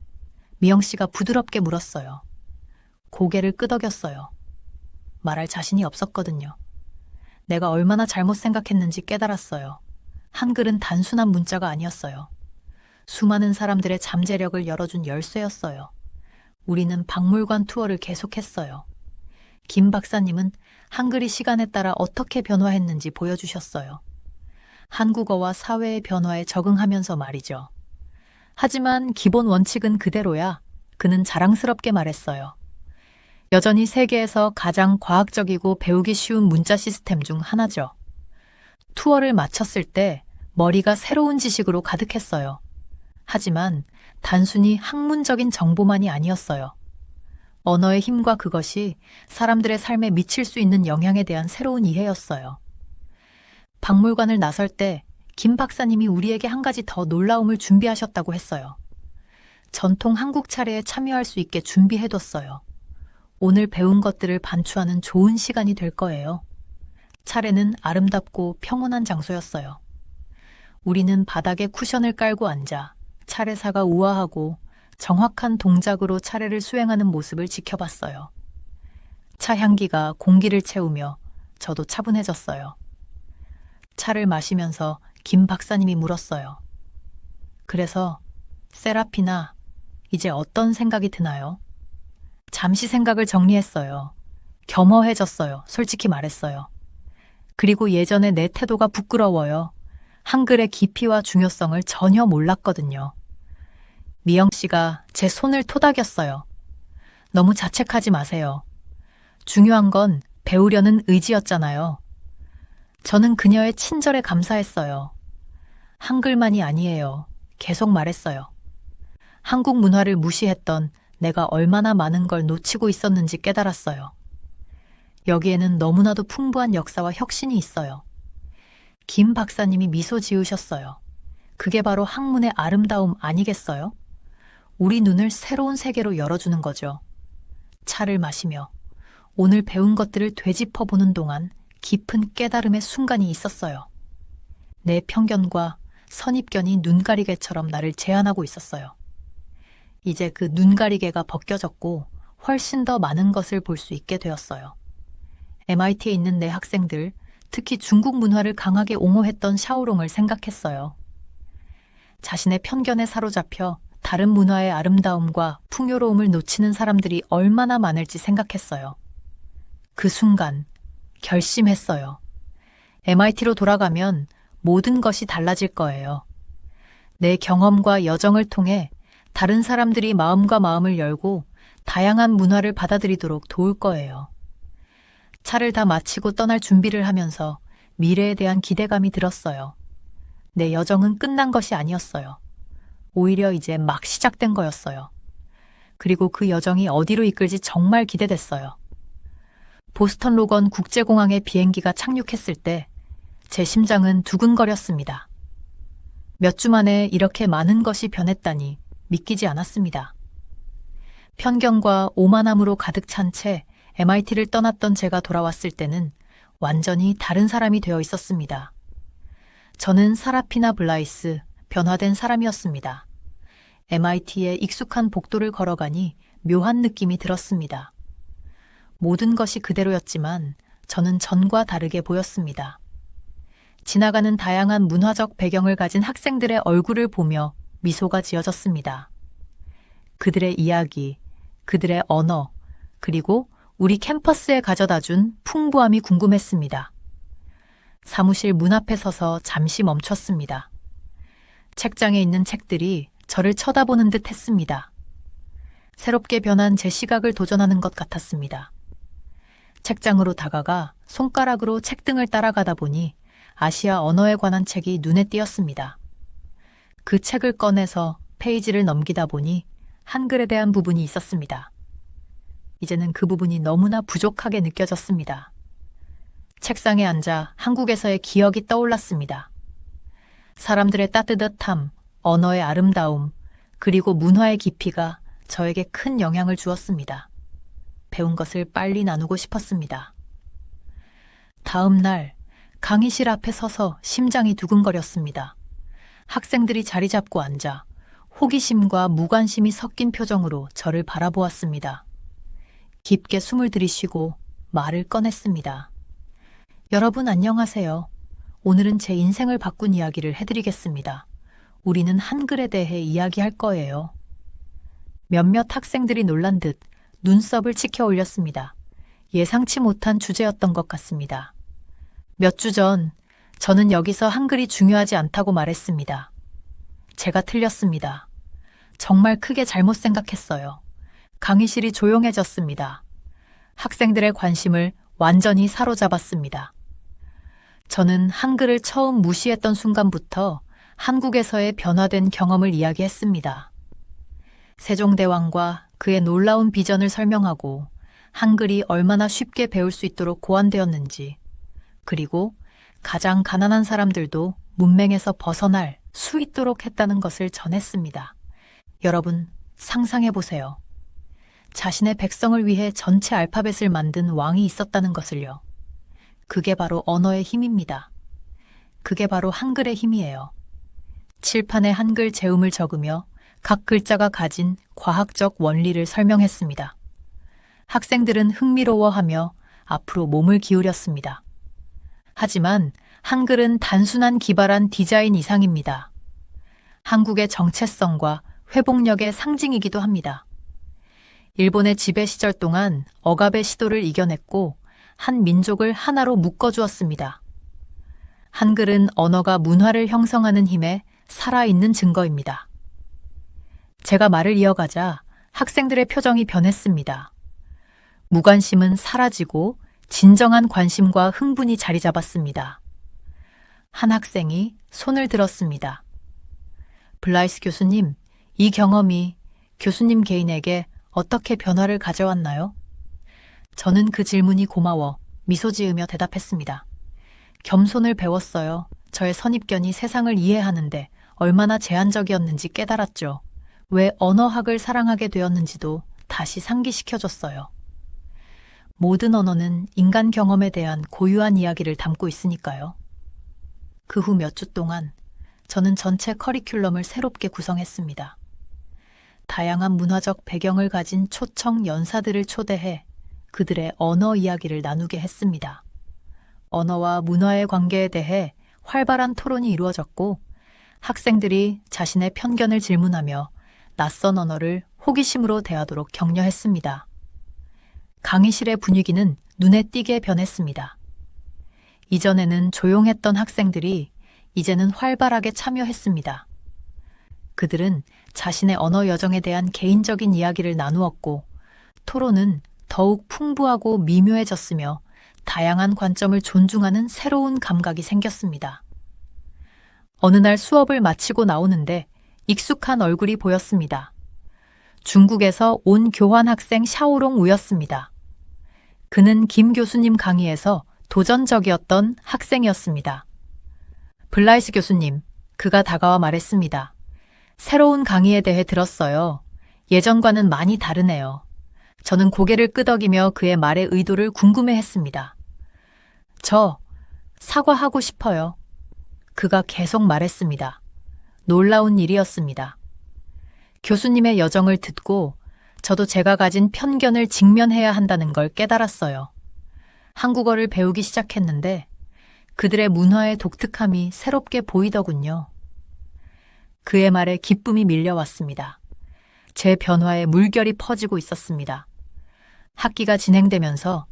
Speaker 1: 미영 씨가 부드럽게 물었어요. 고개를 끄덕였어요. 말할 자신이 없었거든요. 내가 얼마나 잘못 생각했는지 깨달았어요. 한글은 단순한 문자가 아니었어요. 수많은 사람들의 잠재력을 열어준 열쇠였어요. 우리는 박물관 투어를 계속했어요. 김 박사님은 한글이 시간에 따라 어떻게 변화했는지 보여주셨어요. 한국어와 사회의 변화에 적응하면서 말이죠. 하지만 기본 원칙은 그대로야. 그는 자랑스럽게 말했어요. 여전히 세계에서 가장 과학적이고 배우기 쉬운 문자 시스템 중 하나죠. 투어를 마쳤을 때 머리가 새로운 지식으로 가득했어요. 하지만 단순히 학문적인 정보만이 아니었어요. 언어의 힘과 그것이 사람들의 삶에 미칠 수 있는 영향에 대한 새로운 이해였어요. 박물관을 나설 때 김 박사님이 우리에게 한 가지 더 놀라움을 준비하셨다고 했어요. 전통 한국 차례에 참여할 수 있게 준비해뒀어요. 오늘 배운 것들을 반추하는 좋은 시간이 될 거예요. 차례는 아름답고 평온한 장소였어요. 우리는 바닥에 쿠션을 깔고 앉아 차례사가 우아하고 정확한 동작으로 차례를 수행하는 모습을 지켜봤어요. 차 향기가 공기를 채우며 저도 차분해졌어요. 차를 마시면서 김 박사님이 물었어요. 그래서 세라피나, 이제 어떤 생각이 드나요? 잠시 생각을 정리했어요. 겸허해졌어요. 솔직히 말했어요. 그리고 예전에 내 태도가 부끄러워요. 한글의 깊이와 중요성을 전혀 몰랐거든요. 미영 씨가 제 손을 토닥였어요. 너무 자책하지 마세요. 중요한 건 배우려는 의지였잖아요. 저는 그녀의 친절에 감사했어요. 한글만이 아니에요. 계속 말했어요. 한국 문화를 무시했던 내가 얼마나 많은 걸 놓치고 있었는지 깨달았어요. 여기에는 너무나도 풍부한 역사와 혁신이 있어요. 김 박사님이 미소 지으셨어요. 그게 바로 학문의 아름다움 아니겠어요? 우리 눈을 새로운 세계로 열어주는 거죠. 차를 마시며 오늘 배운 것들을 되짚어보는 동안 깊은 깨달음의 순간이 있었어요. 내 편견과 선입견이 눈가리개처럼 나를 제한하고 있었어요. 이제 그 눈가리개가 벗겨졌고 훨씬 더 많은 것을 볼 수 있게 되었어요. MIT에 있는 내 학생들, 특히 중국 문화를 강하게 옹호했던 샤오롱을 생각했어요. 자신의 편견에 사로잡혀 다른 문화의 아름다움과 풍요로움을 놓치는 사람들이 얼마나 많을지 생각했어요. 그 순간 결심했어요. MIT로 돌아가면 모든 것이 달라질 거예요. 내 경험과 여정을 통해 다른 사람들이 마음과 마음을 열고 다양한 문화를 받아들이도록 도울 거예요. 차를 다 마치고 떠날 준비를 하면서 미래에 대한 기대감이 들었어요. 내 여정은 끝난 것이 아니었어요. 오히려 이제 막 시작된 거였어요. 그리고 그 여정이 어디로 이끌지 정말 기대됐어요. 보스턴 로건 국제공항에 비행기가 착륙했을 때 제 심장은 두근거렸습니다. 몇 주 만에 이렇게 많은 것이 변했다니 믿기지 않았습니다. 편견과 오만함으로 가득 찬 채 MIT를 떠났던 제가 돌아왔을 때는 완전히 다른 사람이 되어 있었습니다. 저는 사라피나 블라이스, 변화된 사람이었습니다. MIT의 익숙한 복도를 걸어가니 묘한 느낌이 들었습니다. 모든 것이 그대로였지만 저는 전과 다르게 보였습니다. 지나가는 다양한 문화적 배경을 가진 학생들의 얼굴을 보며 미소가 지어졌습니다. 그들의 이야기, 그들의 언어, 그리고 우리 캠퍼스에 가져다준 풍부함이 궁금했습니다. 사무실 문 앞에 서서 잠시 멈췄습니다. 책장에 있는 책들이 저를 쳐다보는 듯 했습니다. 새롭게 변한 제 시각을 도전하는 것 같았습니다. 책장으로 다가가 손가락으로 책등을 따라가다 보니 아시아 언어에 관한 책이 눈에 띄었습니다. 그 책을 꺼내서 페이지를 넘기다 보니 한글에 대한 부분이 있었습니다. 이제는 그 부분이 너무나 부족하게 느껴졌습니다. 책상에 앉아 한국에서의 기억이 떠올랐습니다. 사람들의 따뜻함, 언어의 아름다움, 그리고 문화의 깊이가 저에게 큰 영향을 주었습니다. 배운 것을 빨리 나누고 싶었습니다. 다음 날 강의실 앞에 서서 심장이 두근거렸습니다. 학생들이 자리 잡고 앉아 호기심과 무관심이 섞인 표정으로 저를 바라보았습니다. 깊게 숨을 들이쉬고 말을 꺼냈습니다. 여러분 안녕하세요. 오늘은 제 인생을 바꾼 이야기를 해드리겠습니다. 우리는 한글에 대해 이야기할 거예요. 몇몇 학생들이 놀란 듯 눈썹을 치켜 올렸습니다. 예상치 못한 주제였던 것 같습니다. 몇 주 전 저는 여기서 한글이 중요하지 않다고 말했습니다. 제가 틀렸습니다. 정말 크게 잘못 생각했어요. 강의실이 조용해졌습니다. 학생들의 관심을 완전히 사로잡았습니다. 저는 한글을 처음 무시했던 순간부터 한국에서의 변화된 경험을 이야기했습니다. 세종대왕과 그의 놀라운 비전을 설명하고 한글이 얼마나 쉽게 배울 수 있도록 고안되었는지, 그리고 가장 가난한 사람들도 문맹에서 벗어날 수 있도록 했다는 것을 전했습니다. 여러분, 상상해 보세요. 자신의 백성을 위해 전체 알파벳을 만든 왕이 있었다는 것을요. 그게 바로 언어의 힘입니다. 그게 바로 한글의 힘이에요. 칠판에 한글 제음을 적으며 각 글자가 가진 과학적 원리를 설명했습니다. 학생들은 흥미로워하며 앞으로 몸을 기울였습니다. 하지만 한글은 단순한 기발한 디자인 이상입니다. 한국의 정체성과 회복력의 상징이기도 합니다. 일본의 지배 시절 동안 억압의 시도를 이겨냈고 한 민족을 하나로 묶어주었습니다. 한글은 언어가 문화를 형성하는 힘에 살아있는 증거입니다. 제가 말을 이어가자 학생들의 표정이 변했습니다. 무관심은 사라지고 진정한 관심과 흥분이 자리 잡았습니다. 한 학생이 손을 들었습니다. 블라이스 교수님, 이 경험이 교수님 개인에게 어떻게 변화를 가져왔나요? 저는 그 질문이 고마워 미소 지으며 대답했습니다. 겸손을 배웠어요. 저의 선입견이 세상을 이해하는데 얼마나 제한적이었는지 깨달았죠. 왜 언어학을 사랑하게 되었는지도 다시 상기시켜줬어요. 모든 언어는 인간 경험에 대한 고유한 이야기를 담고 있으니까요. 그 후 몇 주 동안 저는 전체 커리큘럼을 새롭게 구성했습니다. 다양한 문화적 배경을 가진 초청 연사들을 초대해 그들의 언어 이야기를 나누게 했습니다. 언어와 문화의 관계에 대해 활발한 토론이 이루어졌고 학생들이 자신의 편견을 질문하며 낯선 언어를 호기심으로 대하도록 격려했습니다. 강의실의 분위기는 눈에 띄게 변했습니다. 이전에는 조용했던 학생들이 이제는 활발하게 참여했습니다. 그들은 자신의 언어 여정에 대한 개인적인 이야기를 나누었고 토론은 더욱 풍부하고 미묘해졌으며 다양한 관점을 존중하는 새로운 감각이 생겼습니다. 어느 날 수업을 마치고 나오는데 익숙한 얼굴이 보였습니다. 중국에서 온 교환학생 샤오롱 우였습니다. 그는 김 교수님 강의에서 도전적이었던 학생이었습니다. 블라이스 교수님, 그가 다가와 말했습니다. 새로운 강의에 대해 들었어요. 예전과는 많이 다르네요. 저는 고개를 끄덕이며 그의 말의 의도를 궁금해했습니다. 저 사과하고 싶어요. 그가 계속 말했습니다. 놀라운 일이었습니다. 교수님의 여정을 듣고 저도 제가 가진 편견을 직면해야 한다는 걸 깨달았어요. 한국어를 배우기 시작했는데 그들의 문화의 독특함이 새롭게 보이더군요. 그의 말에 기쁨이 밀려왔습니다. 제 변화에 물결이 퍼지고 있었습니다. 학기가 진행되면서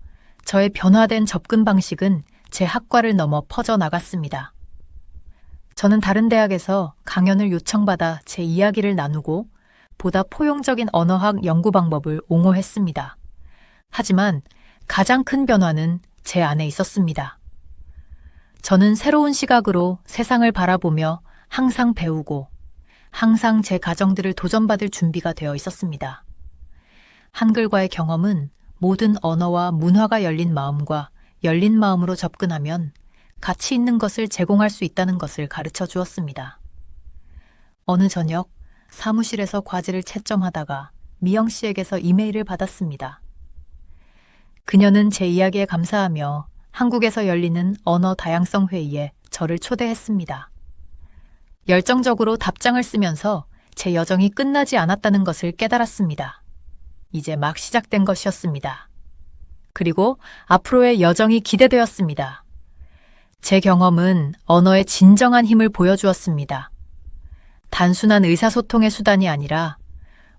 Speaker 1: 저의 변화된 접근 방식은 제 학과를 넘어 퍼져나갔습니다. 저는 다른 대학에서 강연을 요청받아 제 이야기를 나누고 보다 포용적인 언어학 연구 방법을 옹호했습니다. 하지만 가장 큰 변화는 제 안에 있었습니다. 저는 새로운 시각으로 세상을 바라보며 항상 배우고 항상 제 가정들을 도전받을 준비가 되어 있었습니다. 한글과의 경험은 모든 언어와 문화가 열린 마음과 열린 마음으로 접근하면 가치 있는 것을 제공할 수 있다는 것을 가르쳐 주었습니다. 어느 저녁 사무실에서 과제를 채점하다가 미영 씨에게서 이메일을 받았습니다. 그녀는 제 이야기에 감사하며 한국에서 열리는 언어 다양성 회의에 저를 초대했습니다. 열정적으로 답장을 쓰면서 제 여정이 끝나지 않았다는 것을 깨달았습니다. 이제 막 시작된 것이었습니다. 그리고 앞으로의 여정이 기대되었습니다. 제 경험은 언어의 진정한 힘을 보여주었습니다. 단순한 의사소통의 수단이 아니라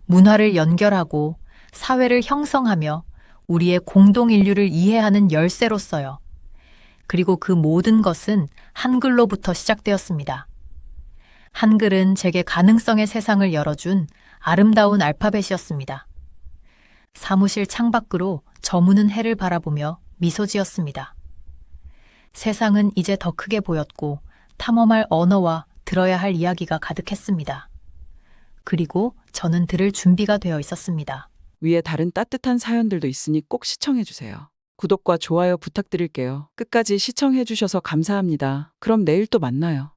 Speaker 1: 문화를 연결하고 사회를 형성하며 우리의 공동 인류를 이해하는 열쇠로서요. 그리고 그 모든 것은 한글로부터 시작되었습니다. 한글은 제게 가능성의 세상을 열어준 아름다운 알파벳이었습니다. 사무실 창밖으로 저무는 해를 바라보며 미소 지었습니다. 세상은 이제 더 크게 보였고 탐험할 언어와 들어야 할 이야기가 가득했습니다. 그리고 저는 들을 준비가 되어 있었습니다.
Speaker 2: 위에 다른 따뜻한 사연들도 있으니 꼭 시청해주세요. 구독과 좋아요 부탁드릴게요. 끝까지 시청해주셔서 감사합니다. 그럼 내일 또 만나요.